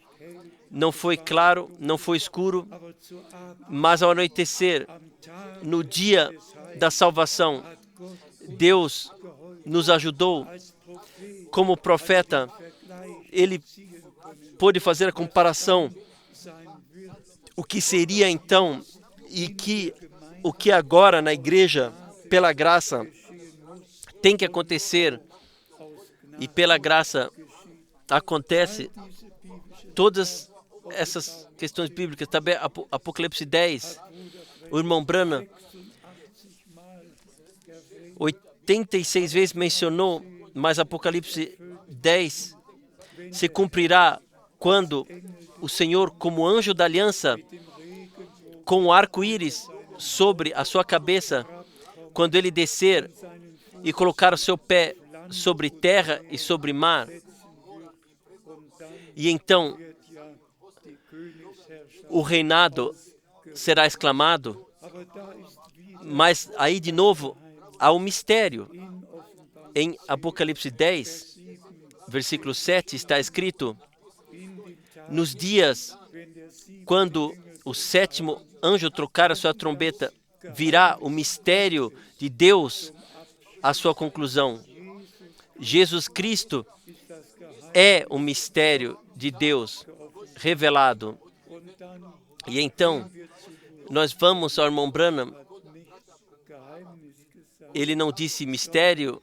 não foi claro, não foi escuro, mas ao anoitecer, no dia da salvação, Deus nos ajudou. Como profeta, ele pôde fazer a comparação, o que seria então e o que agora na igreja, pela graça, tem que acontecer, e pela graça acontece. Todas essas questões bíblicas, também Apocalipse 10, o irmão Branham 86 vezes mencionou, mas Apocalipse 10 se cumprirá quando o Senhor, como anjo da aliança, com o arco-íris sobre a sua cabeça, quando ele descer e colocar o seu pé sobre terra e sobre mar, e então o reinado será exclamado. Mas aí de novo há um mistério. Em Apocalipse 10, versículo 7, está escrito: nos dias quando o sétimo anjo trocar a sua trombeta, virá o mistério de Deus à sua conclusão. Jesus Cristo é o mistério de Deus revelado. E então, nós vamos ao irmão Branham. Ele não disse mistério,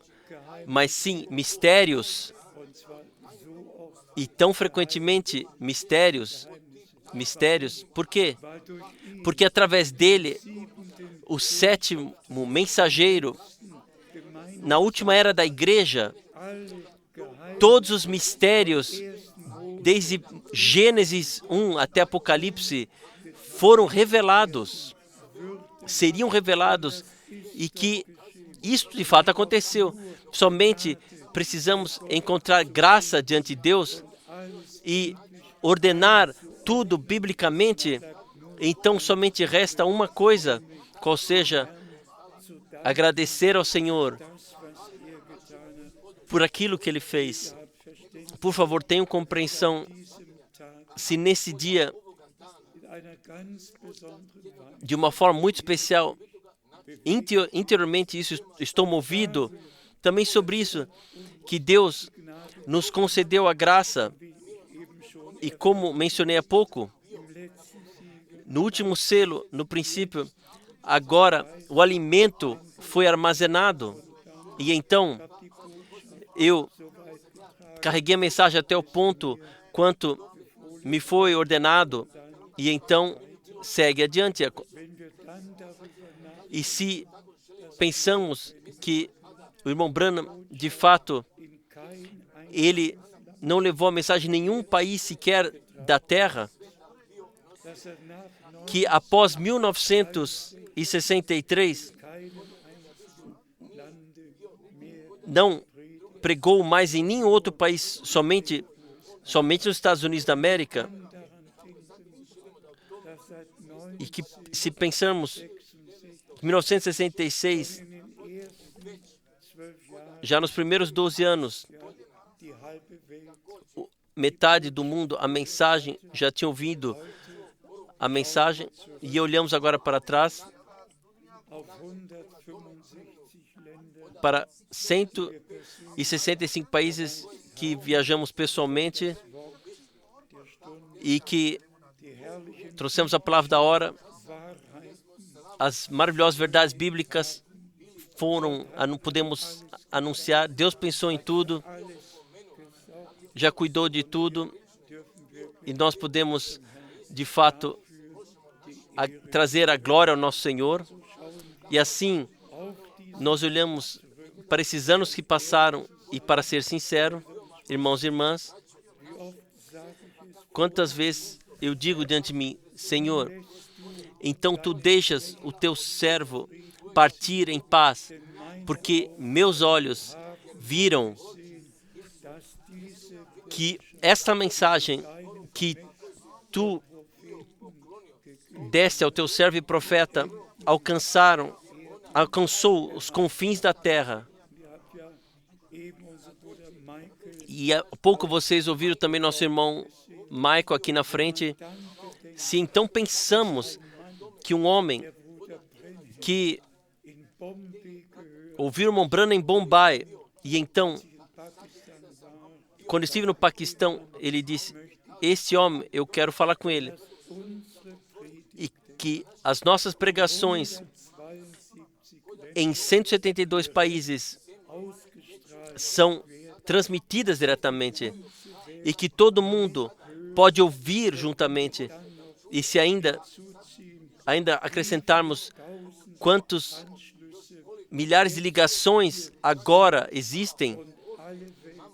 mas sim mistérios. E tão frequentemente mistérios. Por quê? Porque através dele, o sétimo mensageiro, na última era da igreja, todos os mistérios, desde Gênesis 1 até Apocalipse, foram revelados, seriam revelados, e que isso de fato aconteceu. Somente precisamos encontrar graça diante de Deus e ordenar tudo biblicamente. Então somente resta uma coisa, qual seja agradecer ao Senhor por aquilo que Ele fez. Por favor, tenham compreensão, se nesse dia, de uma forma muito especial, interiormente isso, estou movido também sobre isso, que Deus nos concedeu a graça, e como mencionei há pouco, no último selo, no princípio, agora o alimento foi armazenado, e então eu carreguei a mensagem até o ponto quanto me foi ordenado, e então segue adiante. E se pensamos que o irmão Branham, de fato, ele não levou a mensagem em nenhum país sequer da Terra, que após 1963 não pregou mais em nenhum outro país, somente nos Estados Unidos da América, e que se pensarmos em 1966, já nos primeiros 12 anos, metade do mundo, a mensagem, já tinha ouvido a mensagem, e olhamos agora para trás, para 165 países que viajamos pessoalmente e que trouxemos a palavra da hora. As maravilhosas verdades bíblicas podemos anunciar. Deus pensou em tudo, já cuidou de tudo, e nós podemos, de fato, trazer a glória ao nosso Senhor. E assim, nós olhamos para esses anos que passaram, e para ser sincero, irmãos e irmãs, quantas vezes eu digo diante de mim: Senhor, então Tu deixas o Teu servo partir em paz, porque meus olhos viram que esta mensagem que Tu deste ao Teu servo e profeta alcançou os confins da terra. E há pouco vocês ouviram também nosso irmão Michael aqui na frente. Se então pensamos que um homem que ouviu o irmão Branham em Bombay, e então, quando estive no Paquistão, ele disse, esse homem, eu quero falar com ele. E que as nossas pregações em 172 países são transmitidas diretamente e que todo mundo pode ouvir juntamente. E se ainda acrescentarmos quantos milhares de ligações agora existem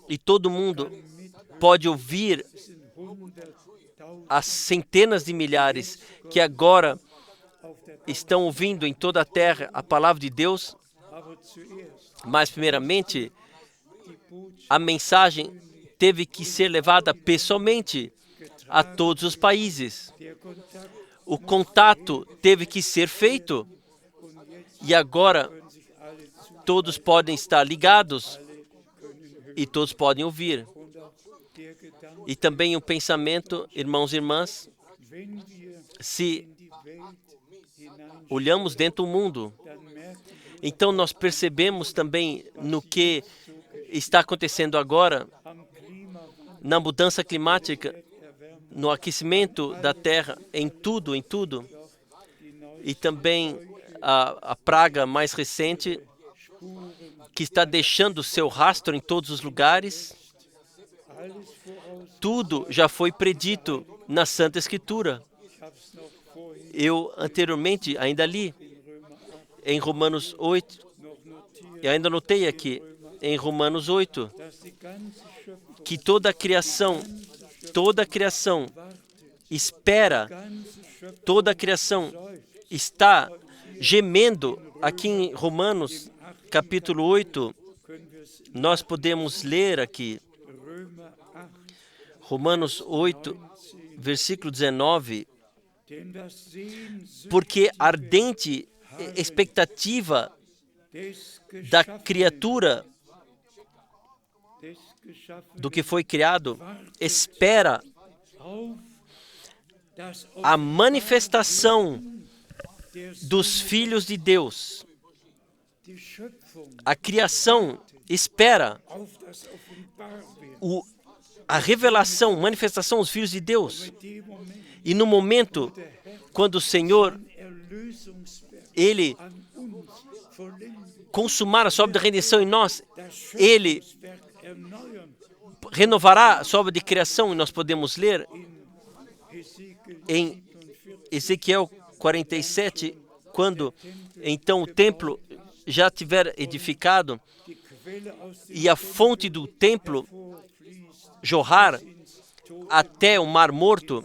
e todo mundo pode ouvir as centenas de milhares que agora estão ouvindo em toda a terra a palavra de Deus, mas primeiramente a mensagem teve que ser levada pessoalmente a todos os países. O contato teve que ser feito e agora todos podem estar ligados e todos podem ouvir. E também o pensamento, irmãos e irmãs, se olhamos dentro do mundo, então nós percebemos também no que está acontecendo agora, na mudança climática, no aquecimento da terra, em tudo, e também a praga mais recente, que está deixando seu rastro em todos os lugares. Tudo já foi predito na Santa Escritura. Eu anteriormente ainda li em Romanos 8, e ainda notei aqui em Romanos 8, que toda a criação espera, toda a criação está gemendo. Aqui em Romanos, capítulo 8, nós podemos ler aqui, Romanos 8, versículo 19, porque ardente expectativa da criatura, do que foi criado, espera a manifestação dos filhos de Deus. A criação espera a revelação, manifestação dos filhos de Deus. E no momento, quando o Senhor, Ele consumar a sua obra de redenção em nós, Ele renovará a sua obra de criação, e nós podemos ler em Ezequiel 47, quando então o templo já tiver edificado e a fonte do templo jorrar até o Mar Morto,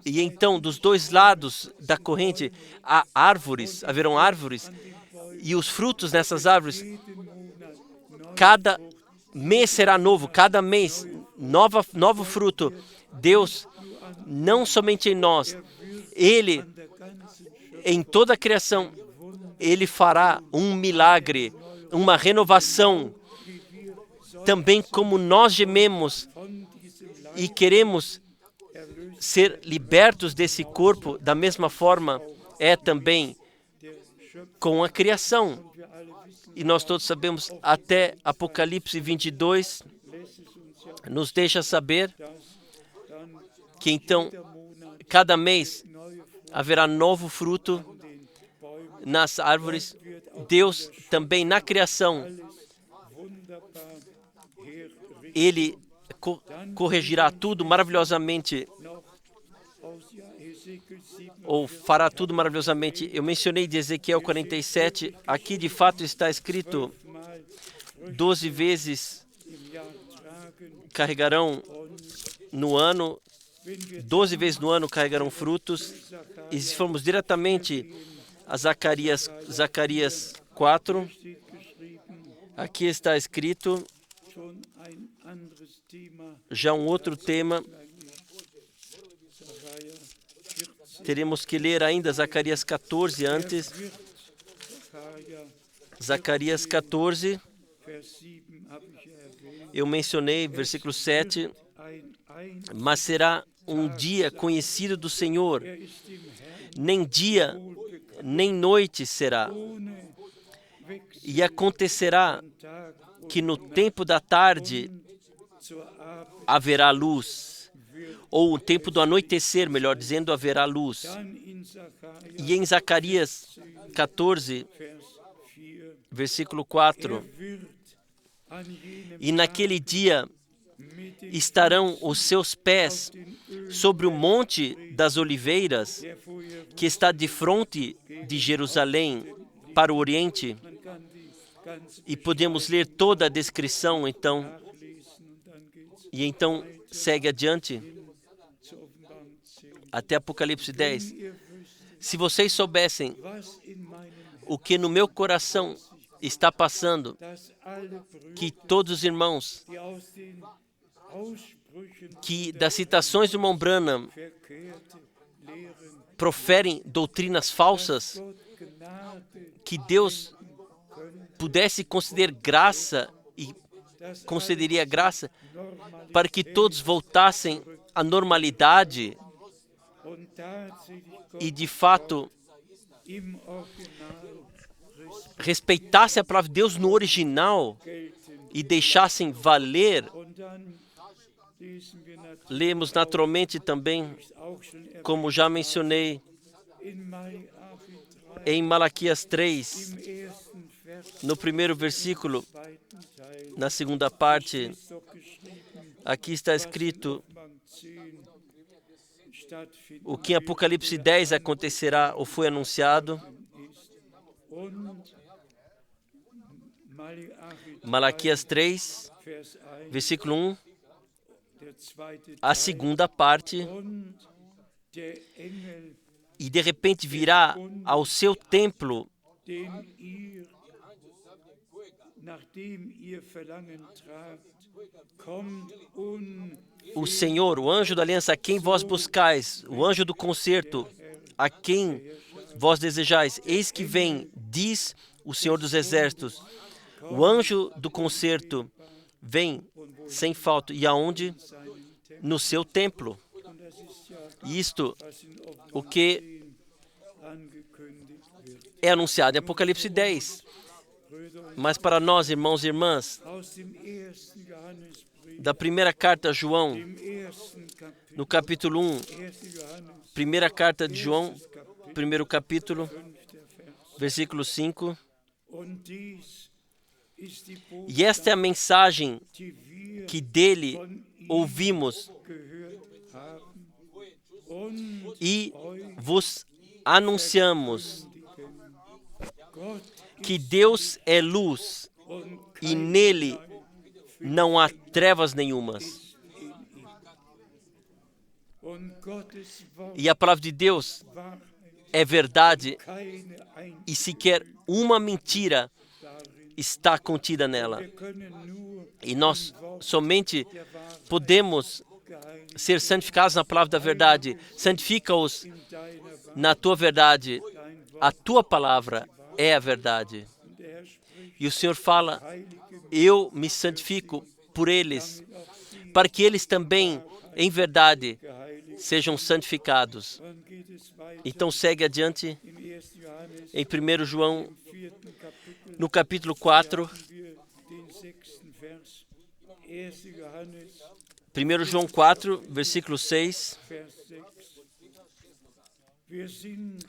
e então dos dois lados da corrente haverão árvores, e os frutos nessas árvores, cada mês será novo, cada mês novo fruto. Deus, não somente em nós, Ele, em toda a criação, Ele fará um milagre, uma renovação, também como nós gememos e queremos ser libertos desse corpo, da mesma forma é também com a criação. E nós todos sabemos, até Apocalipse 22, nos deixa saber que então, cada mês, haverá novo fruto nas árvores. Deus também na criação, Ele corrigirá tudo maravilhosamente, ou fará tudo maravilhosamente. Eu mencionei de Ezequiel 47, aqui de fato está escrito, 12 vezes carregarão no ano, 12 vezes no ano carregarão frutos. E se formos diretamente a Zacarias 4, aqui está escrito já um outro tema. Teremos que ler ainda Zacarias 14 antes. Zacarias 14, Eu mencionei, versículo 7, mas será um dia conhecido do Senhor, nem dia, nem noite será. E acontecerá que no tempo da tarde haverá luz, ou o tempo do anoitecer, melhor dizendo, haverá luz. E em Zacarias 14, versículo 4, e naquele dia estarão os seus pés sobre o monte das oliveiras, que está de frente de Jerusalém para o oriente. E podemos ler toda a descrição, então. E então segue adiante, até Apocalipse 10. Se vocês soubessem o que no meu coração está passando, que todos os irmãos que das citações do irmão Branham proferem doutrinas falsas, que Deus pudesse conceder graça e concederia graça para que todos voltassem à normalidade e, de fato, respeitassem a palavra de Deus no original e deixassem valer. Lemos naturalmente também, como já mencionei, em Malaquias 3, no primeiro versículo, na segunda parte, aqui está escrito o que em Apocalipse 10 acontecerá ou foi anunciado. Malaquias 3, versículo 1, a segunda parte, e de repente virá ao seu templo o Senhor, o anjo da aliança, a quem vós buscais, o anjo do concerto, a quem vós desejais. Eis que vem, diz o Senhor dos Exércitos. O anjo do concerto vem sem falta. E aonde? No seu templo. Isto, o que é anunciado em Apocalipse 10. Mas para nós, irmãos e irmãs, da primeira carta a João, no capítulo 1, primeira carta de João, primeiro capítulo, versículo 5, e esta é a mensagem que dele ouvimos e vos anunciamos, que Deus é luz e nele não há trevas nenhumas. E a palavra de Deus é verdade e sequer uma mentira está contida nela. E nós somente podemos ser santificados na palavra da verdade. Santifica-os na tua verdade. A tua palavra é a verdade. E o Senhor fala, eu me santifico por eles, para que eles também, em verdade, sejam santificados. Então segue adiante em 1 João, no capítulo 4, 1 João 4, versículo 6.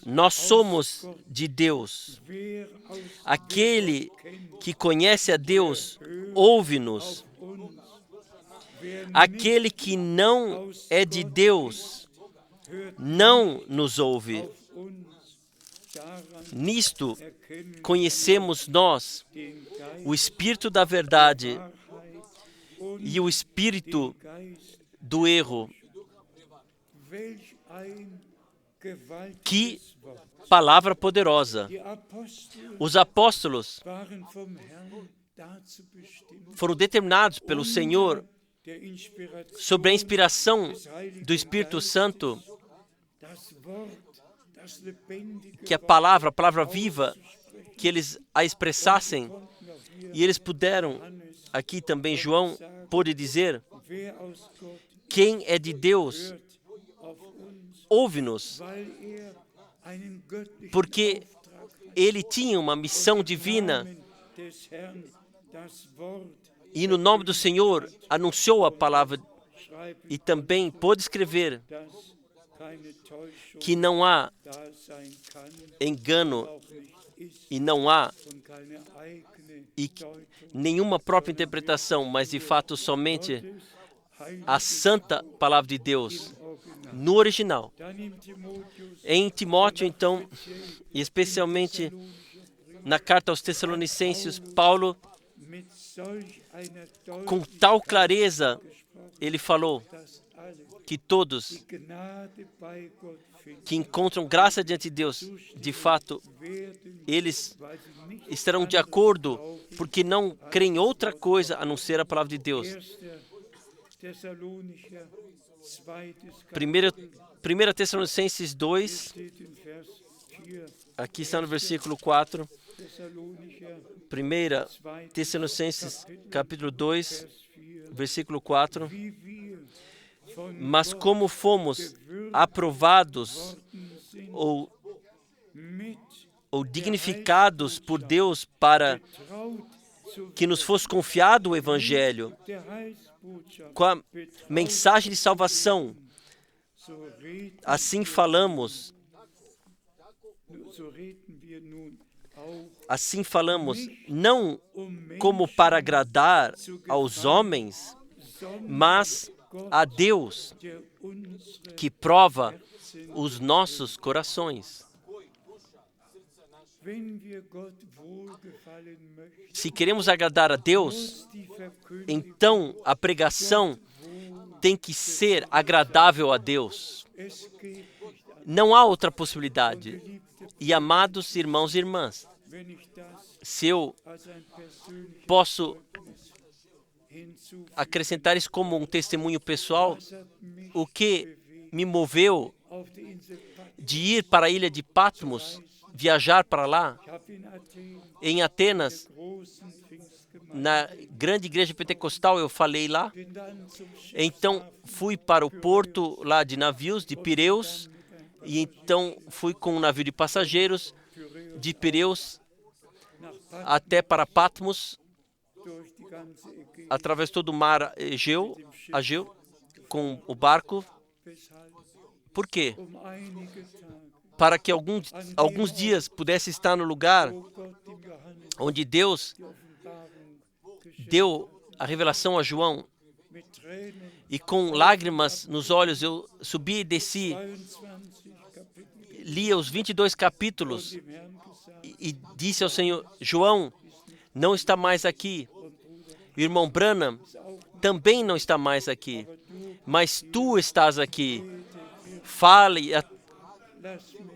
Nós somos de Deus. Aquele que conhece a Deus, ouve-nos. Aquele que não é de Deus, não nos ouve. Nisto conhecemos nós o Espírito da verdade e o Espírito do erro. Que palavra poderosa! Os apóstolos foram determinados pelo Senhor sobre a inspiração do Espírito Santo, que a palavra viva, que eles a expressassem, e eles puderam Aqui também João pôde dizer: wer aus Gott quem é de Deus, hört auf uns, ouve-nos, weil einen göttlichen porque Auftrag hat. ele tinha uma missão divina Namen des Herrn das Wort e no nome do Senhor anunciou a palavra schreibt, e também pôde escrever dass keine Täuschung que não há da sein kann, engano auch nicht ist e não há und keine eigene e Deutung nenhuma própria interpretação, mas de fato somente des Heiligen a santa palavra de Deus Original. no original. Dann im Timotheus, Em Timóteo, então, e especialmente na carta aos Tessalonicenses, Paulo, mit solch einer com Deutlichkeit tal clareza, gesprochen, ele falou dass alle que todos die Gnade bei Gott finden, que encontram graça diante de Deus, de fato, werden, eles weil sie nicht estarão de acordo, porque não creem outra coisa a não ser a palavra de Deus. 1. Thessalonicher, 1 Tessalonicenses 2, steht in Vers 4, aqui está no versículo 4. Thessalonicher 1 Tessalonicenses capítulo 2, Vers 4, versículo 4. wie wir von Mas Gott como fomos aprovados worden sind, mit ou dignificados por Deus para traut zu que nos fosse confiado o Evangelho der Heilsbotschaft, com a mensagem de salvação, so reden assim falamos, wir nun auch não um como Menschen, para agradar aos homens, sondern mas a Deus der unsere que prova Herzen, os nossos corações. wenn wir Gott wohlgefallen möchten, Se queremos agradar a Deus, muss die Verkündigung então a pregação tem que ser agradável a Deus. es geht nicht an. Não há outra possibilidade. Geliebte, E amados irmãos e irmãs, wenn ich das se eu als ein persönliches posso Zeugnis hinzufüge, acrescentar isso como um testemunho pessoal, was hat mich o que bewegt, me moveu auf die Insel Patmos. de ir para a ilha de Patmos, viajar para lá, Ich habe in Athen em Atenas, der großen Pfingstgemeinde, na grande igreja pentecostal, eu falei lá. bin dann zum Então fui para o porto lá de navios, de Pireus, e então fui com um navio de passageiros de Pireus nach Patmos até para Patmos, durch die ganze Ägäis. através todo o mar Egeu, com o barco. Weshalb? Por quê? Einige Tage, Para que alguns dias pudesse estar no lugar wo Gott dem Johannes onde Deus die Offenbarung geschenkt, deu a revelação a João, mit Tränen, e com lágrimas nos olhos eu subi e desci, 22 Kapitel lia os 22 capítulos dem Herrn gesagt, e disse ao Senhor: João não está mais aqui, o irmão Branham também não está mais aqui, mas tu estás aqui.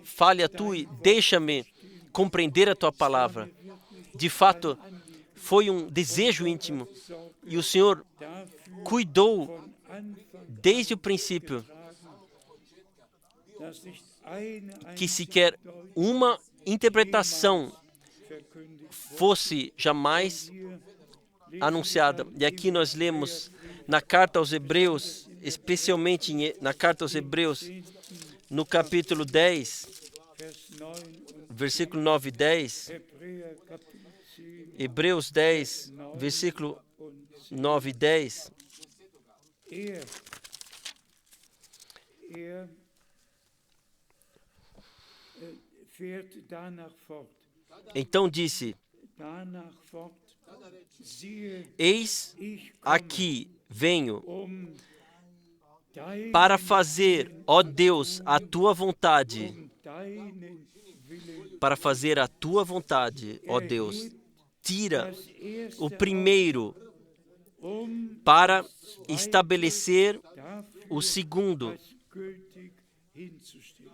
Fale a tu e deixa-me compreender a tua palavra. De fato, foi um desejo íntimo e o Senhor cuidou desde o princípio dass nicht eine que sequer uma interpretação verkündigt fosse jamais anunciada. E aqui nós lemos na carta aos Hebreus, especialmente na carta aos Hebreus, no capítulo 10, Vers 9 und versículo 9 e 10, Hebräer Kapitel 10 Hebreus 10, versículo und 9 e 10, er fährt danach fort. então disse: Danach fort. Siehe, Eis ich komme, aqui venho um deinen para fazer, ó Deus, a tua vontade, deinen Willen. para fazer a tua vontade, ó Deus. Tira Das erste o primeiro um para estabelecer dafür o segundo. als gültig hinzustellen.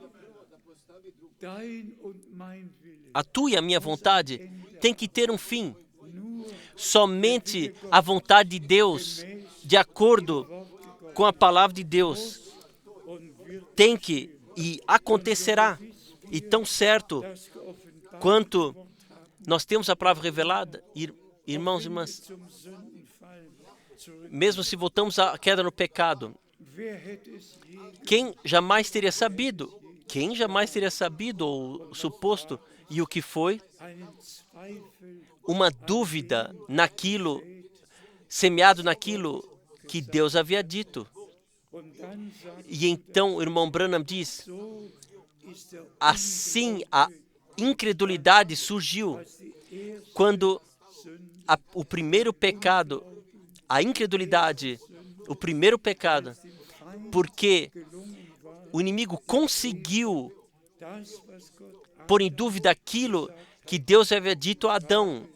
Dein und mein Wille. A tua e a minha vontade tem que ter um fim. Somente a vontade de Deus, de acordo com a palavra de Deus, tem que e acontecerá. E tão certo Das geoffenbart quanto nós temos a palavra revelada, irmãos e irmãs, zum Sündenfall mesmo se voltamos à queda no pecado. Quem jamais teria sabido? Quem jamais teria sabido ou suposto? E o que foi? Uma dúvida naquilo, semeado naquilo que Deus havia dito. E então o irmão Branham diz, assim a incredulidade surgiu quando o primeiro pecado, a incredulidade, o primeiro pecado, porque o inimigo conseguiu pôr em dúvida aquilo que Deus havia dito a Adão.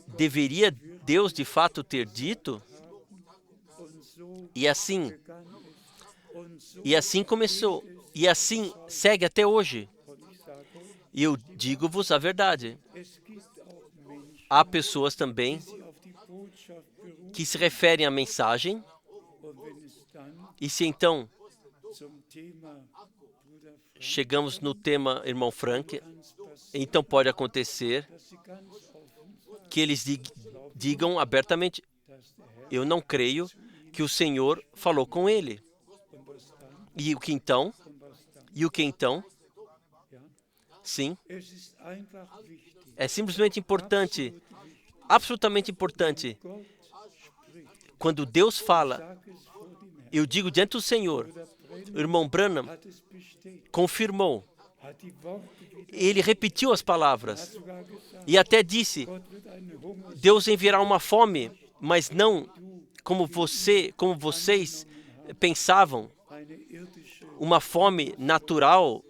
Deveria Deus de fato ter dito? E assim começou, e assim segue até hoje. E eu digo-vos a verdade. Há pessoas também que se referem à mensagem, e se então chegamos no tema, irmão Frank, então pode acontecer que eles digam abertamente, eu não creio que o Senhor falou com ele. E o que então? E o que então? Sim. É simplesmente importante, absolutamente importante. Quando Deus fala, eu digo diante do Senhor, o irmão Branham confirmou. Ele repetiu as palavras e até disse, Deus enviará uma fome, mas não como vocês pensavam, uma fome natural.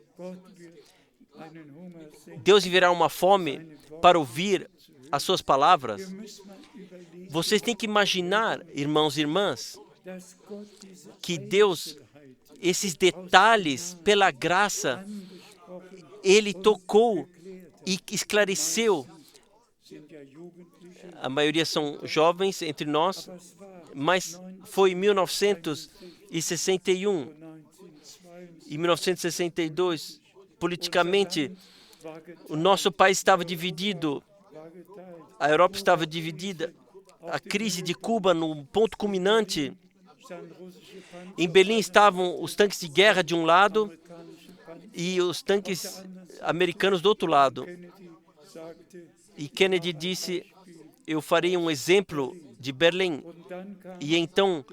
Deus enviará uma fome para ouvir as suas palavras. Vocês têm que imaginar, irmãos e irmãs, que Deus, esses detalhes, pela graça, Ele tocou e esclareceu. A maioria são jovens entre nós, mas foi em 1961 e 1962, politicamente, o nosso país estava dividido, a Europa estava dividida, a crise de Cuba no ponto culminante. Em Berlim estavam os tanques de guerra de um lado e os tanques americanos do outro lado. E Kennedy disse, eu farei um exemplo de Berlim. E então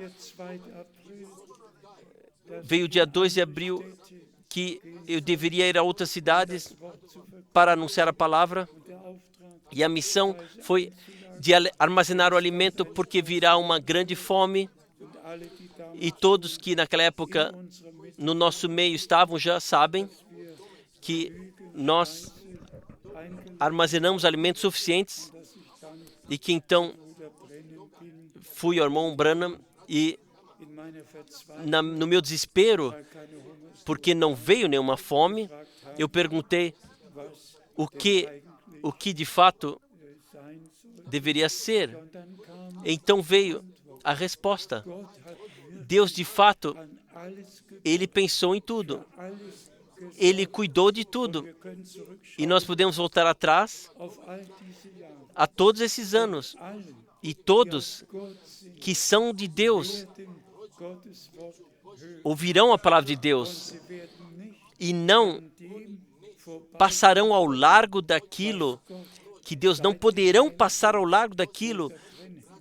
veio o dia 2 de abril que eu deveria ir a outras cidades para anunciar a palavra. E a missão foi de armazenar o alimento, porque virá uma grande fome. E todos que naquela época no nosso meio estavam já sabem que nós armazenamos alimentos suficientes e que então fui ao irmão Branham e no meu desespero, porque não veio nenhuma fome, eu perguntei o que de fato deveria ser. Então veio a resposta. Deus, de fato, Ele pensou em tudo. Ele cuidou de tudo. E nós podemos voltar atrás a todos esses anos. E todos que são de Deus ouvirão a palavra de Deus e não passarão ao largo daquilo que Deus não poderão passar ao largo daquilo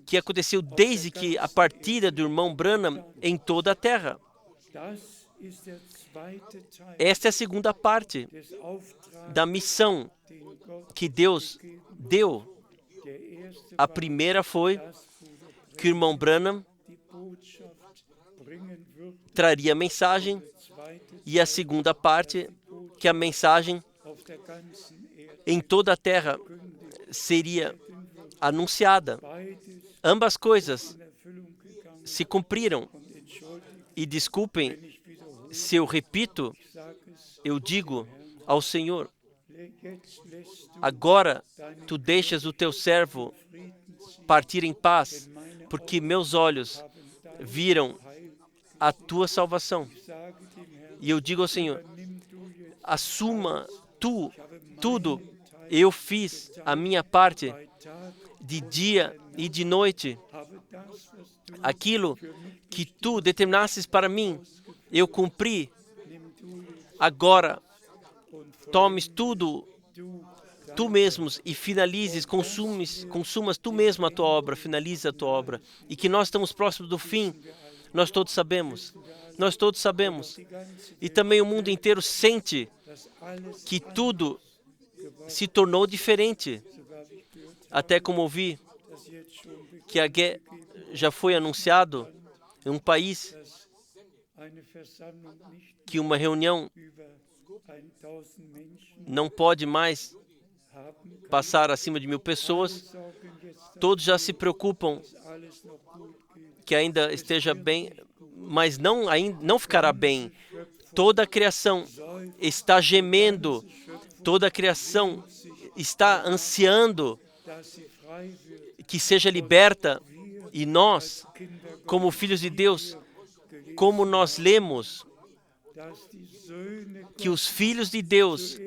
que aconteceu desde que a partida do irmão Branham em toda a terra. Esta é a segunda parte da missão que Deus deu. A primeira foi que o irmão Branham traria a mensagem, e a segunda parte, que a mensagem em toda a terra seria anunciada. Ambas coisas se cumpriram. E desculpem se eu repito, eu digo ao Senhor, agora tu deixas o teu servo partir em paz, porque meus olhos viram a tua salvação. E eu digo ao Senhor, assuma tu tudo, eu fiz a minha parte, de dia e de noite. Aquilo que tu determinastes para mim, eu cumpri. Agora, tomes tudo tu mesmos e finalizes, consumas tu mesmo a tua obra, finaliza a tua obra. E que nós estamos próximos do fim, nós todos sabemos. Nós todos sabemos. E também o mundo inteiro sente que tudo se tornou diferente. Até como ouvi que a guerra já foi anunciado em um país que uma reunião não pode mais passar acima de 1000 pessoas. Todos já se preocupam que ainda esteja bem, mas não ficará bem. Toda a criação está gemendo, toda a criação está ansiando que seja liberta. E nós, como filhos de Deus, como nós lemos, que os filhos de Deus,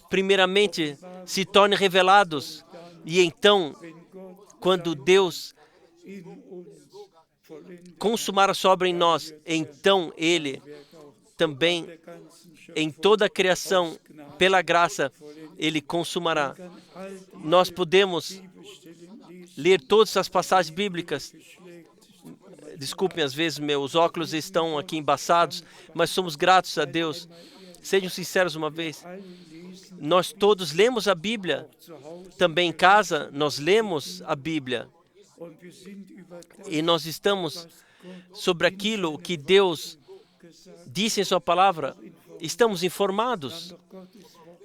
primeiramente, se tornem revelados. E então, quando Deus consumar a sua obra em nós, então Ele também, em toda a criação, pela graça, Ele consumará. Nós podemos ler todas as passagens bíblicas. Desculpem, às vezes meus óculos estão aqui embaçados, mas somos gratos a Deus. Sejam sinceros uma vez. Nós todos lemos a Bíblia. Também em casa, nós lemos a Bíblia. E nós estamos sobre aquilo que Deus disse em sua palavra. Estamos informados.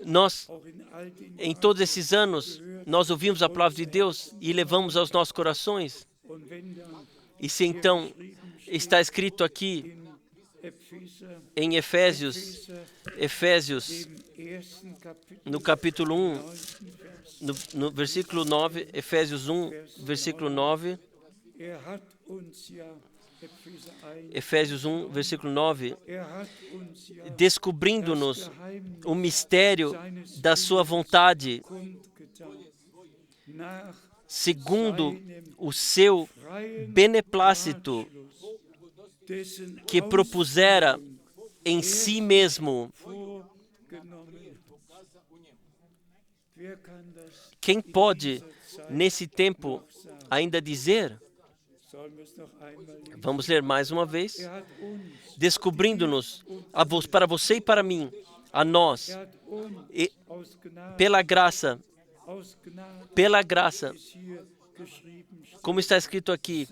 Nós, em todos esses anos, nós ouvimos a palavra de Deus e levamos aos nossos corações. E se então está escrito aqui em Efésios, no capítulo 1, no versículo 9, Efésios 1, versículo 9, Efésios 1, versículo 9, descobrindo-nos o mistério da sua vontade, segundo o seu beneplácito, que propusera em si mesmo. Quem pode, nesse tempo, ainda dizer? Vamos ler mais uma vez. Descobrindo-nos, para você e para mim, a nós, e pela graça, como está escrito aqui,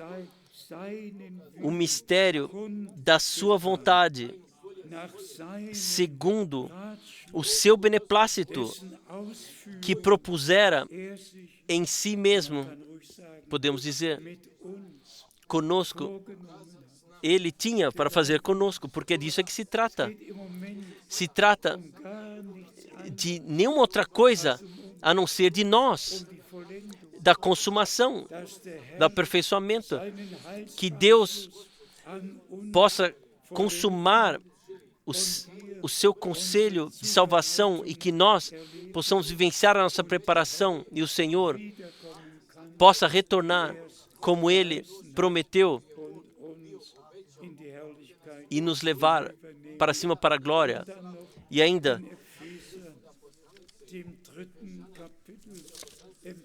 o mistério da sua vontade, segundo o seu beneplácito, que propusera em si mesmo, podemos dizer, conosco. Ele tinha para fazer conosco, porque disso é que se trata. Se trata de nenhuma outra coisa a não ser de nós, da consumação, do aperfeiçoamento, que Deus possa consumar o seu conselho de salvação e que nós possamos vivenciar a nossa preparação e o Senhor possa retornar como Ele prometeu e nos levar para cima para a glória. E ainda,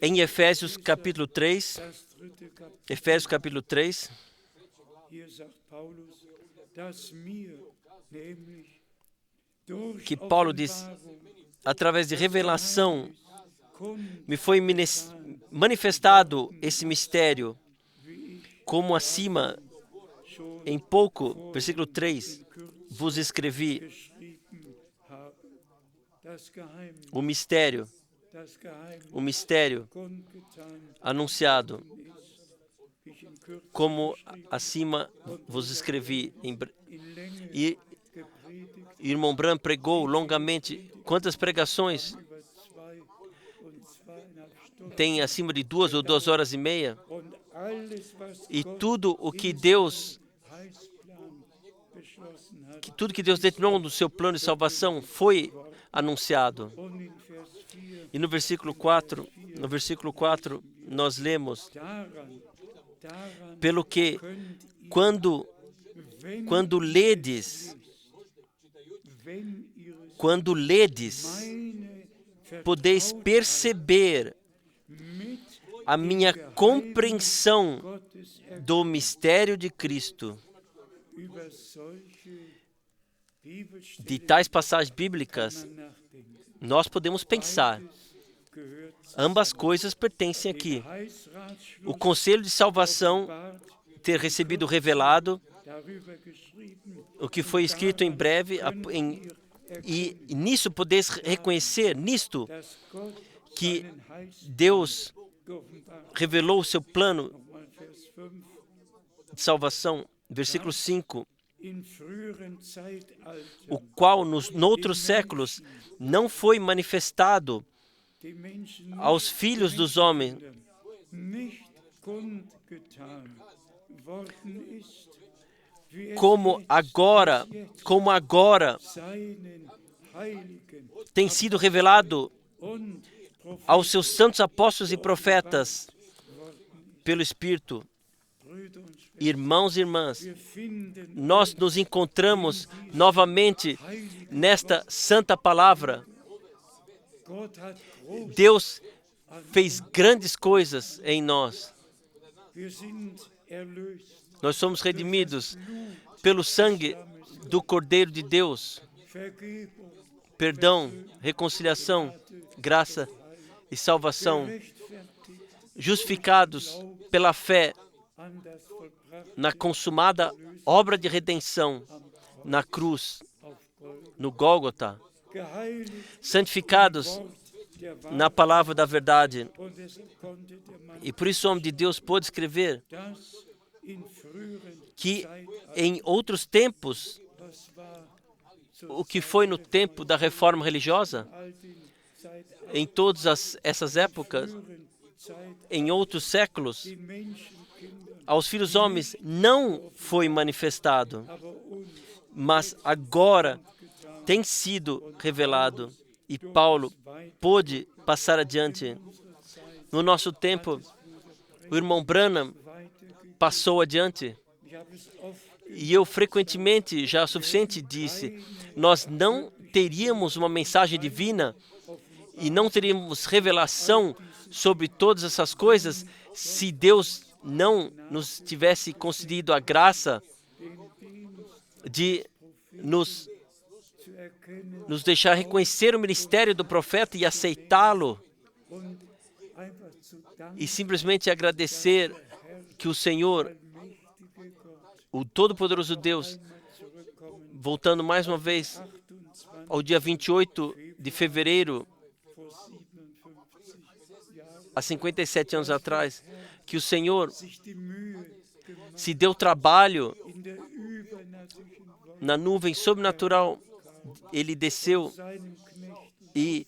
em Efésios capítulo 3, que Paulo diz, através de revelação, me foi manifestado esse mistério, como acima, em pouco, versículo 3, vos escrevi o mistério anunciado, como acima vos escrevi. E irmão Bram pregou longamente. Quantas pregações? Tem acima de 2 ou 2 horas e meia. E tudo o que Deus determinou no seu plano de salvação foi anunciado. E no versículo 4, nós lemos, pelo que quando ledes, podeis perceber a minha compreensão do mistério de Cristo. De tais passagens bíblicas, nós podemos pensar. Ambas coisas pertencem aqui. O conselho de salvação ter recebido revelado, o que foi escrito em breve, e nisso podeis reconhecer, nisto, que Deus revelou o seu plano de salvação, versículo 5, o qual nos outros séculos não foi manifestado aos filhos dos homens, como agora tem sido revelado aos seus santos apóstolos e profetas pelo Espírito. Irmãos e irmãs, nós nos encontramos novamente nesta santa palavra. Deus fez grandes coisas em nós. Nós somos redimidos pelo sangue do Cordeiro de Deus. Perdão, reconciliação, graça e salvação. Justificados pela fé na consumada obra de redenção na cruz, no Gólgota. Santificados na palavra da verdade. E por isso o homem de Deus pôde escrever que em outros tempos, o que foi no tempo da reforma religiosa, em todas essas épocas, em outros séculos, aos filhos homens não foi manifestado, mas agora tem sido revelado. E Paulo pôde passar adiante. No nosso tempo, o irmão Branham passou adiante. E eu frequentemente, já o suficiente, disse, nós não teríamos uma mensagem divina e não teríamos revelação sobre todas essas coisas se Deus não nos tivesse concedido a graça de nos deixar reconhecer o ministério do profeta e aceitá-lo, e simplesmente agradecer que o Senhor, o Todo-Poderoso Deus, voltando mais uma vez ao dia 28 de fevereiro, há 57 anos atrás, que o Senhor se deu trabalho na nuvem sobrenatural. Ele desceu e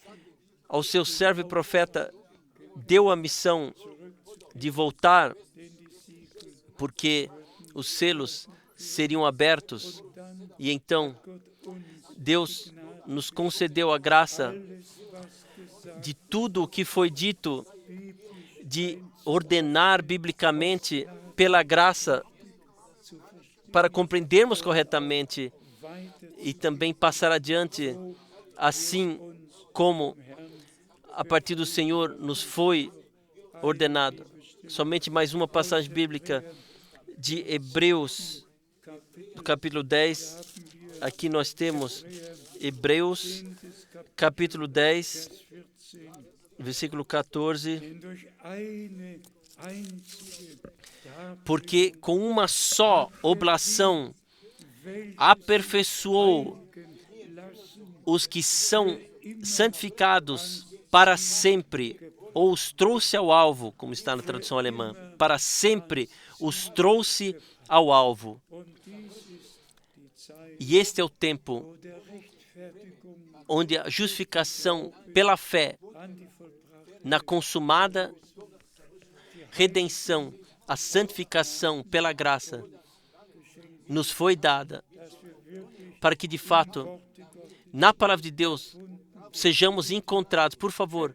ao seu servo e profeta deu a missão de voltar, porque os selos seriam abertos. E então Deus nos concedeu a graça de tudo o que foi dito, de ordenar biblicamente pela graça para compreendermos corretamente e também passar adiante, assim como a partir do Senhor nos foi ordenado. Somente mais uma passagem bíblica de Hebreus, do capítulo 10. Aqui nós temos Hebreus, capítulo 10, versículo 14. Porque com uma só oblação aperfeiçoou os que são santificados para sempre, ou os trouxe ao alvo, como está na tradução alemã. Para sempre os trouxe ao alvo. E este é o tempo onde a justificação pela fé na consumada redenção, a santificação pela graça, nos foi dada, para que de fato, na palavra de Deus, sejamos encontrados. Por favor,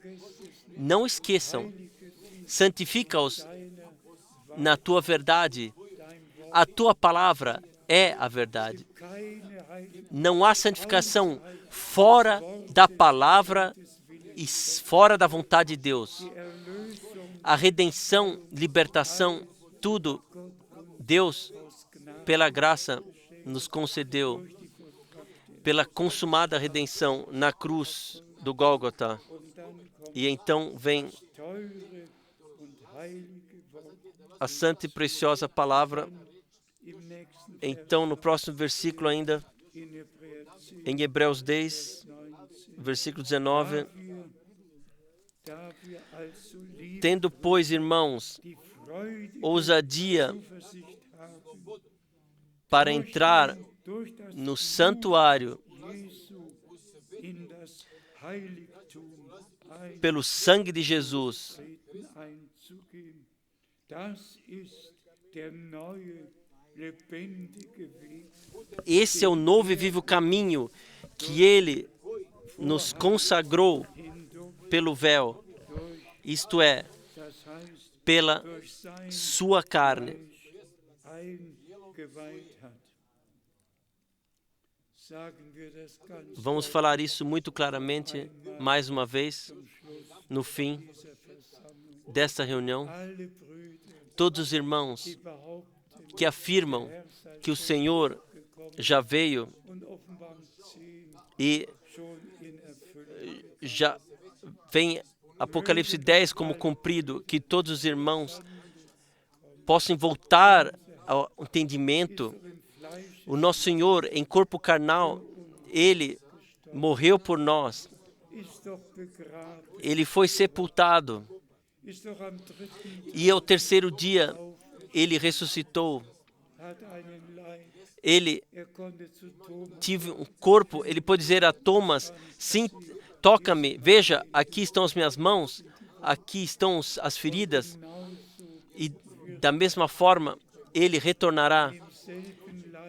não esqueçam santifica-os na tua verdade. A tua palavra é a verdade. Não há santificação fora da palavra e fora da vontade de Deus. A redenção, libertação, tudo Deus, pela graça, nos concedeu, pela consumada redenção na cruz do Gólgota. E então vem a santa e preciosa palavra. Então, no próximo versículo ainda, em Hebreus 10, versículo 19, tendo, pois, irmãos, ousadia para entrar no santuário pelo sangue de Jesus. Esse é o novo e vivo caminho que Ele nos consagrou pelo véu, isto é, pela sua carne. Vamos falar isso muito claramente, mais uma vez, no fim desta reunião. Todos os irmãos que afirmam que o Senhor já veio e já vem Apocalipse 10 como cumprido, que todos os irmãos possam voltar ao entendimento. O nosso Senhor, em corpo carnal, Ele morreu por nós. Ele foi sepultado. E ao terceiro dia, Ele ressuscitou. Ele teve um corpo. Ele pôde dizer a Thomas, sim, toca-me, veja, aqui estão as minhas mãos, aqui estão as feridas. E da mesma forma, Ele retornará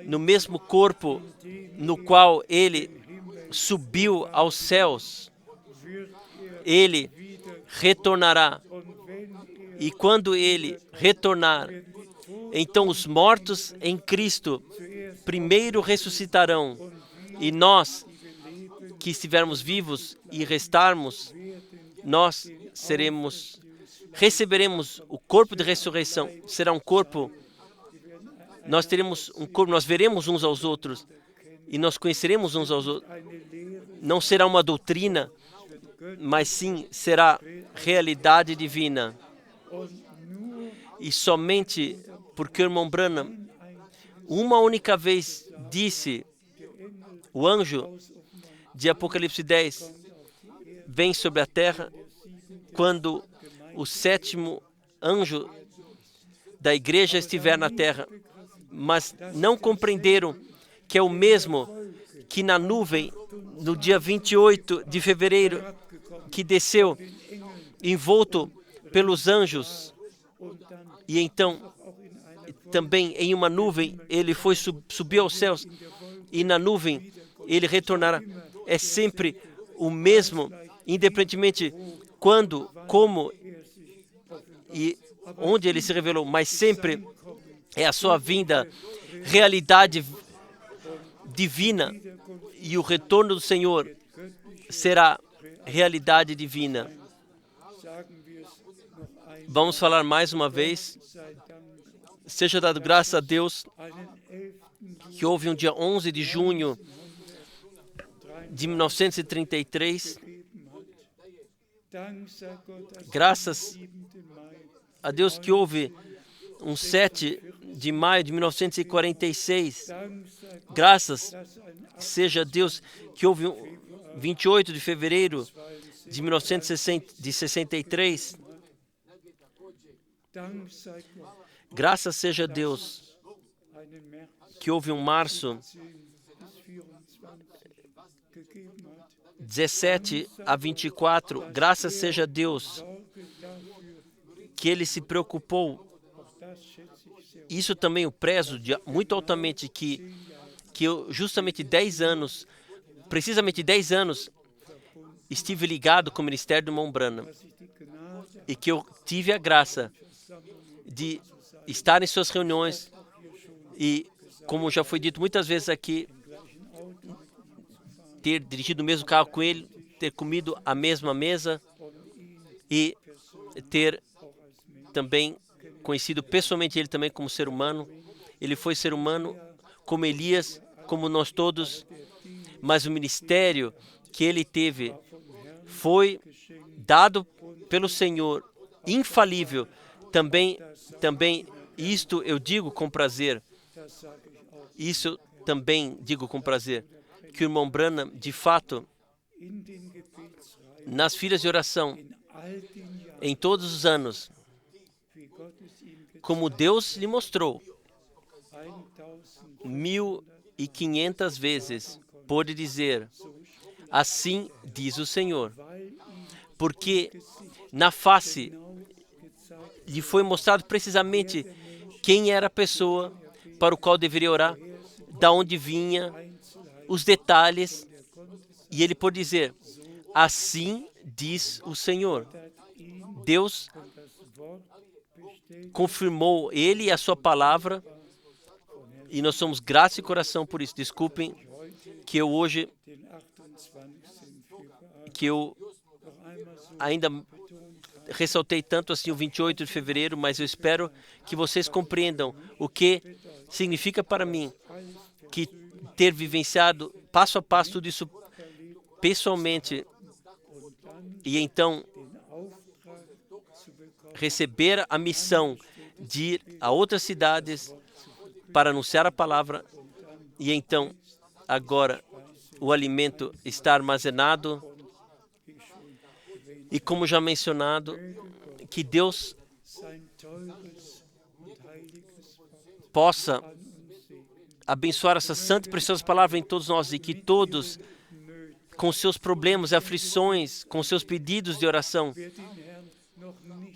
no mesmo corpo no qual Ele subiu aos céus. Ele retornará. E quando Ele retornar, então os mortos em Cristo primeiro ressuscitarão. E nós, que estivermos vivos e restarmos, nós receberemos o corpo de ressurreição. Será um corpo, nós teremos um corpo, nós veremos uns aos outros e nós conheceremos uns aos outros. Não será uma doutrina, mas sim será realidade divina. E somente porque o irmão Branham uma única vez disse, o anjo de Apocalipse 10 vem sobre a terra, quando o sétimo anjo da igreja estiver na terra, mas não compreenderam que é o mesmo que na nuvem, no dia 28 de fevereiro, que desceu, envolto pelos anjos, e então, também em uma nuvem, ele foi subiu aos céus, e na nuvem ele retornará. É sempre o mesmo, independentemente quando, como e onde ele se revelou, mas sempre é a sua vinda, realidade divina, e o retorno do Senhor será realidade divina. Vamos falar mais uma vez. Seja dado graças a Deus que houve um dia 11 de junho de 1933. Graças a Deus que houve um 7 de maio de 1946. Graças seja a Deus que houve um 28 de fevereiro de 1963. Graças seja a Deus que houve um março 17 a 24. Graças seja a Deus que Ele se preocupou. Isso também eu prezo muito altamente, que eu justamente 10 anos, precisamente 10 anos, estive ligado com o ministério do irmão Branham. e que eu tive a graça de estar em suas reuniões e, como já foi dito muitas vezes aqui, ter dirigido o mesmo carro com ele, ter comido a mesma mesa e ter também conhecido pessoalmente ele também como ser humano. Ele foi ser humano como Elias, como nós todos, mas o ministério que ele teve foi dado pelo Senhor, infalível. Também isto eu digo com prazer. Isso também digo com prazer, que o irmão Branham, de fato, nas filas de oração, em todos os anos, como Deus lhe mostrou, 1500 vezes, pôde dizer, assim diz o Senhor, porque na face lhe foi mostrado precisamente quem era a pessoa para o qual deveria orar, da onde vinha, os detalhes, e ele pôde dizer, assim diz o Senhor. Deus confirmou ele e a sua palavra, e nós somos gratos de coração por isso. Desculpem que eu hoje, que eu ainda ressaltei tanto assim o 28 de fevereiro, mas eu espero que vocês compreendam o que significa para mim que ter vivenciado passo a passo tudo isso pessoalmente e então receber a missão de ir a outras cidades para anunciar a palavra e então agora o alimento está armazenado e, como já mencionado, que Deus possa abençoar essa santa e preciosa palavra em todos nós e que todos, com seus problemas e aflições, com seus pedidos de oração,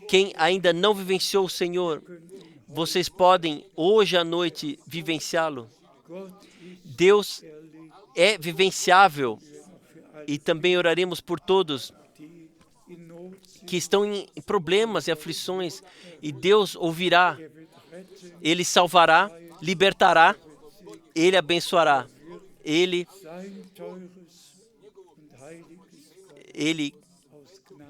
quem ainda não vivenciou o Senhor, vocês podem hoje à noite vivenciá-lo. Deus é vivenciável e também oraremos por todos que estão em problemas e aflições e Deus ouvirá, Ele salvará, libertará, Ele abençoará, Ele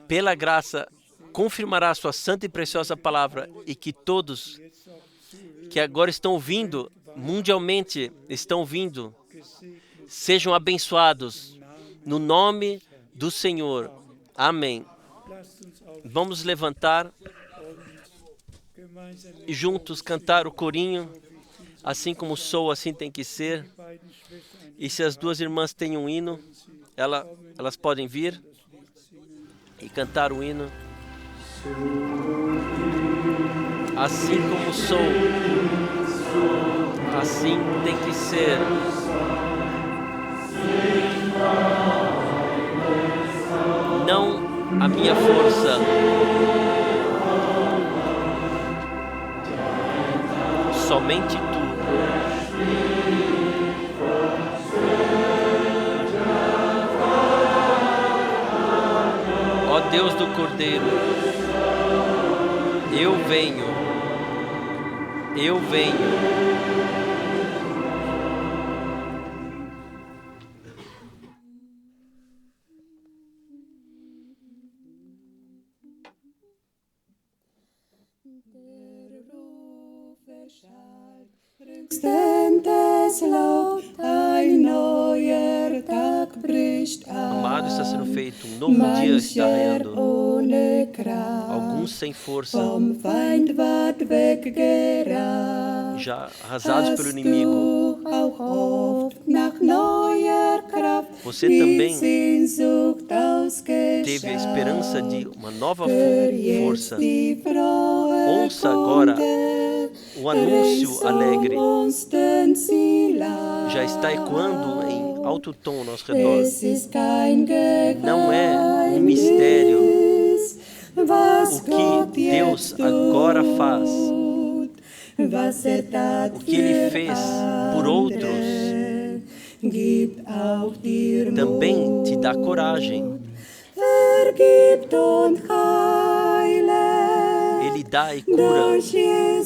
pela graça confirmará a sua santa e preciosa palavra e que todos que agora estão ouvindo, mundialmente estão ouvindo, sejam abençoados no nome do Senhor. Amém. Vamos levantar e juntos cantar o corinho, assim como sou, assim tem que ser. E se as duas irmãs têm um hino, elas podem vir e cantar o hino. Assim como sou, assim tem que ser. Não a minha força, somente tu. Ó Deus do Cordeiro, eu venho. Amado, está sendo feito, um novo dia está raiando. Alguns sem força, já arrasados pelo inimigo. Você também teve a esperança de uma nova força. Ouça agora o anúncio alegre. Já está ecoando em alto tom ao nosso redor. Não é um mistério o que Deus agora faz, o que Ele fez por outros, também te dá coragem. dá e cura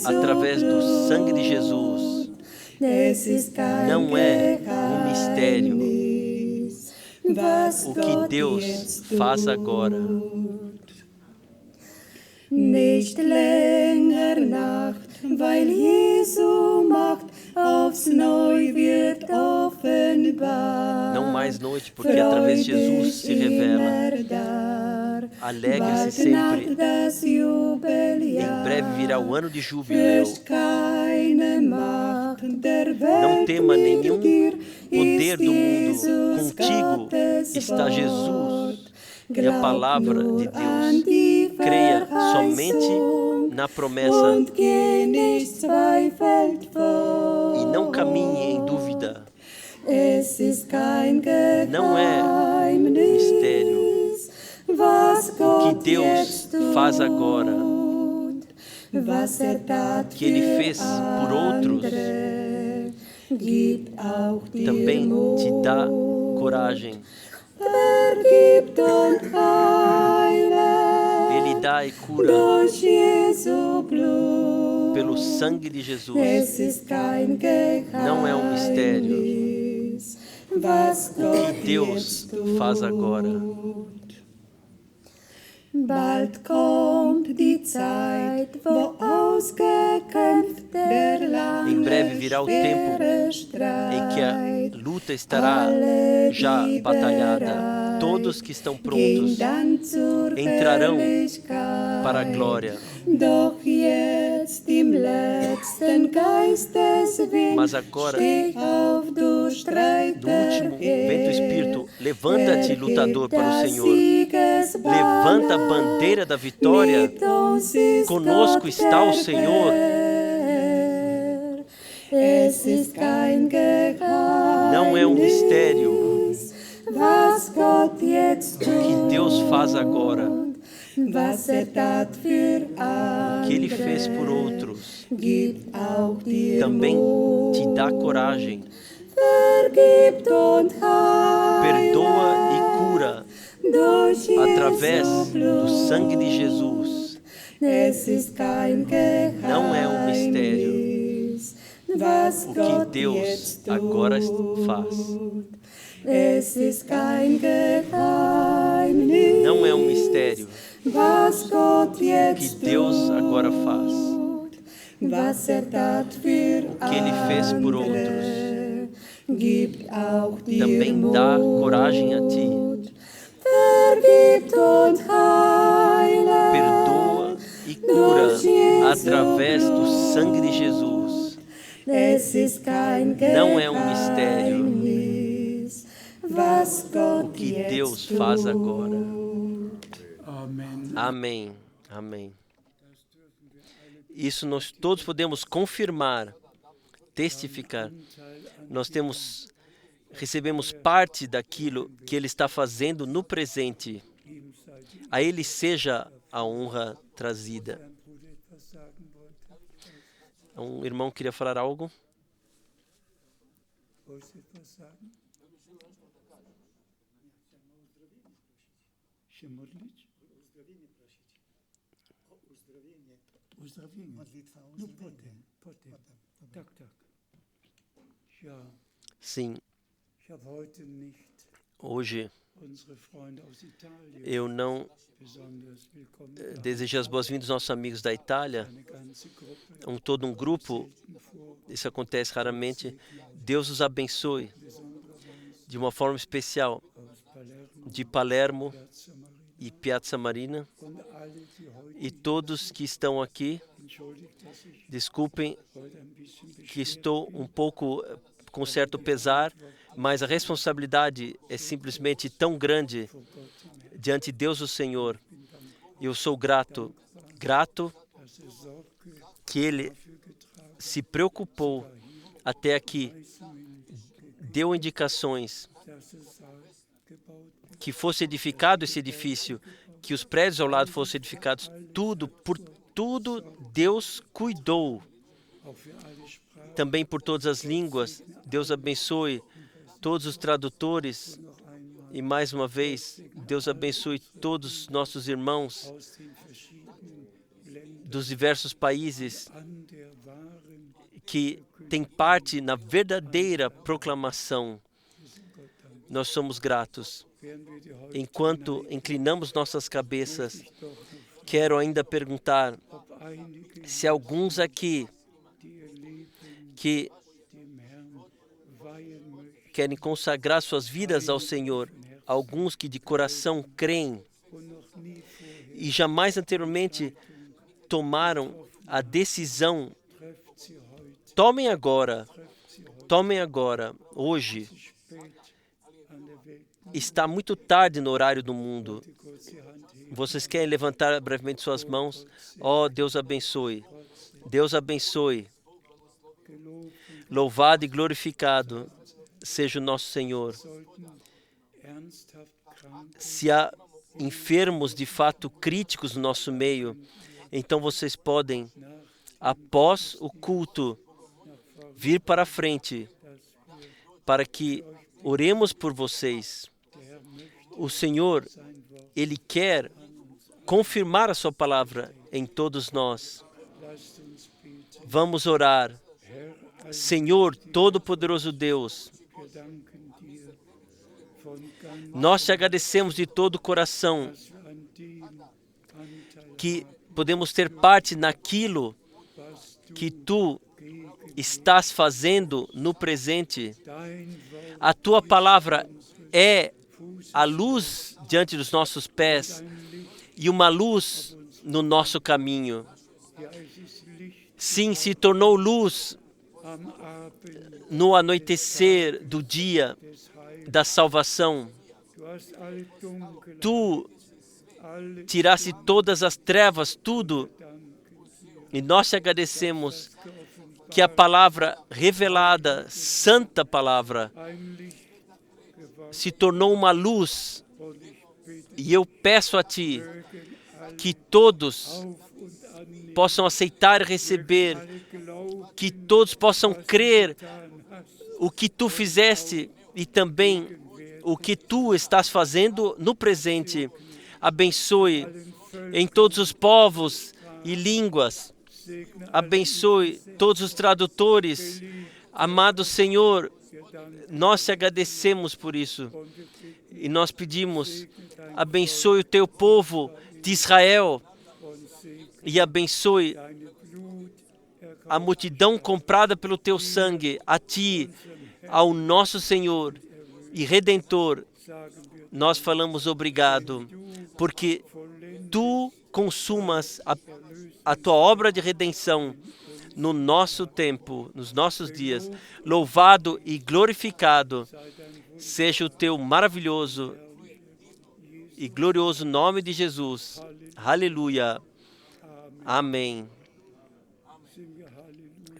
através do sangue de Jesus. Não é um mistério o que Deus faz agora. Nicht länger Nacht, weil Jesu Macht aufs Neu wird offenbar. Não mais noite, porque através de Jesus se revela. Alegre-se sempre. Em breve virá o ano de júbilo. Não tema nenhum poder do mundo. Contigo está Jesus e a palavra de Deus. Creia somente na promessa e não caminhe em dúvida. Não é mistério o que Deus faz agora, que Ele fez por outros, também te dá coragem. Ele dá e cura pelo sangue de Jesus. Não é um mistério o que Deus faz agora. Bald kommt die Zeit, wo ausgekämpft der lange Em breve virá o tempo em que a luta estará já batalhada. Todos que estão prontos entrarão para a glória. Mas agora, no último vento do Espírito, levanta-te, lutador, para o Senhor. Levanta a bandeira da vitória. Conosco está o Senhor. Não é um mistério o que Deus faz agora. O que Ele fez por outros também te dá coragem. Perdoa e cura através do sangue de Jesus. Não é um mistério o que Deus agora faz. Não é um mistério o que Deus agora faz. O que Ele fez por outros também dá coragem a ti. Perdoa e cura através do sangue de Jesus. Não é um mistério o que Deus faz agora. Amém. Amém. Isso nós todos podemos confirmar, testificar. Nós recebemos parte daquilo que Ele está fazendo no presente. A Ele seja a honra trazida. Um irmão queria falar algo? Sim. Hoje eu não desejo as boas-vindas aos nossos amigos da Itália, todo um grupo. Isso acontece raramente. Deus os abençoe de uma forma especial, de Palermo e Piazza Marina, e todos que estão aqui. Desculpem que estou um pouco com certo pesar, mas a responsabilidade é simplesmente tão grande diante de Deus o Senhor. Eu sou grato que Ele se preocupou até aqui, deu indicações que fosse edificado esse edifício, que os prédios ao lado fossem edificados, por tudo Deus cuidou. Também por todas as línguas. Deus abençoe todos os tradutores. E mais uma vez, Deus abençoe todos os nossos irmãos dos diversos países que têm parte na verdadeira proclamação. Nós somos gratos. Enquanto inclinamos nossas cabeças, quero ainda perguntar se alguns aqui que querem consagrar suas vidas ao Senhor, alguns que de coração creem e jamais anteriormente tomaram a decisão, tomem agora, hoje. Está muito tarde no horário do mundo. Vocês querem levantar brevemente suas mãos? Oh, Deus abençoe. Deus abençoe. Louvado e glorificado seja o nosso Senhor. Se há enfermos de fato críticos no nosso meio, então vocês podem, após o culto, vir para a frente para que oremos por vocês. O Senhor, Ele quer confirmar a sua palavra em todos nós. Vamos orar. Senhor, Todo-Poderoso Deus, nós te agradecemos de todo o coração que podemos ter parte naquilo que Tu estás fazendo no presente. A Tua palavra é a luz diante dos nossos pés e uma luz no nosso caminho. Sim, se tornou luz no anoitecer do dia da salvação. Tu tiraste todas as trevas, tudo, e nós te agradecemos que a palavra revelada, santa palavra, se tornou uma luz. E eu peço a Ti que todos possam aceitar e receber, que todos possam crer o que Tu fizeste e também o que Tu estás fazendo no presente. Abençoe em todos os povos e línguas. Abençoe todos os tradutores. Amado Senhor, nós te agradecemos por isso. E nós pedimos, abençoe o Teu povo de Israel e abençoe a multidão comprada pelo Teu sangue, a Ti, ao nosso Senhor e Redentor. Nós falamos obrigado, porque Tu consumas a Tua obra de redenção no nosso tempo, nos nossos dias. Louvado e glorificado seja o Teu maravilhoso e glorioso nome de Jesus. Aleluia. Amém.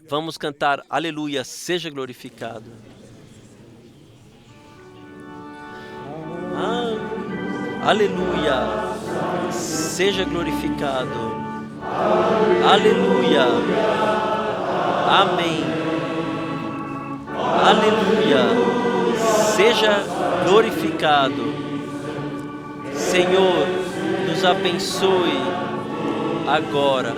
Vamos cantar Aleluia, seja glorificado. Aleluia, seja glorificado. Aleluia. Amém. Aleluia, seja glorificado. Senhor, nos abençoe agora.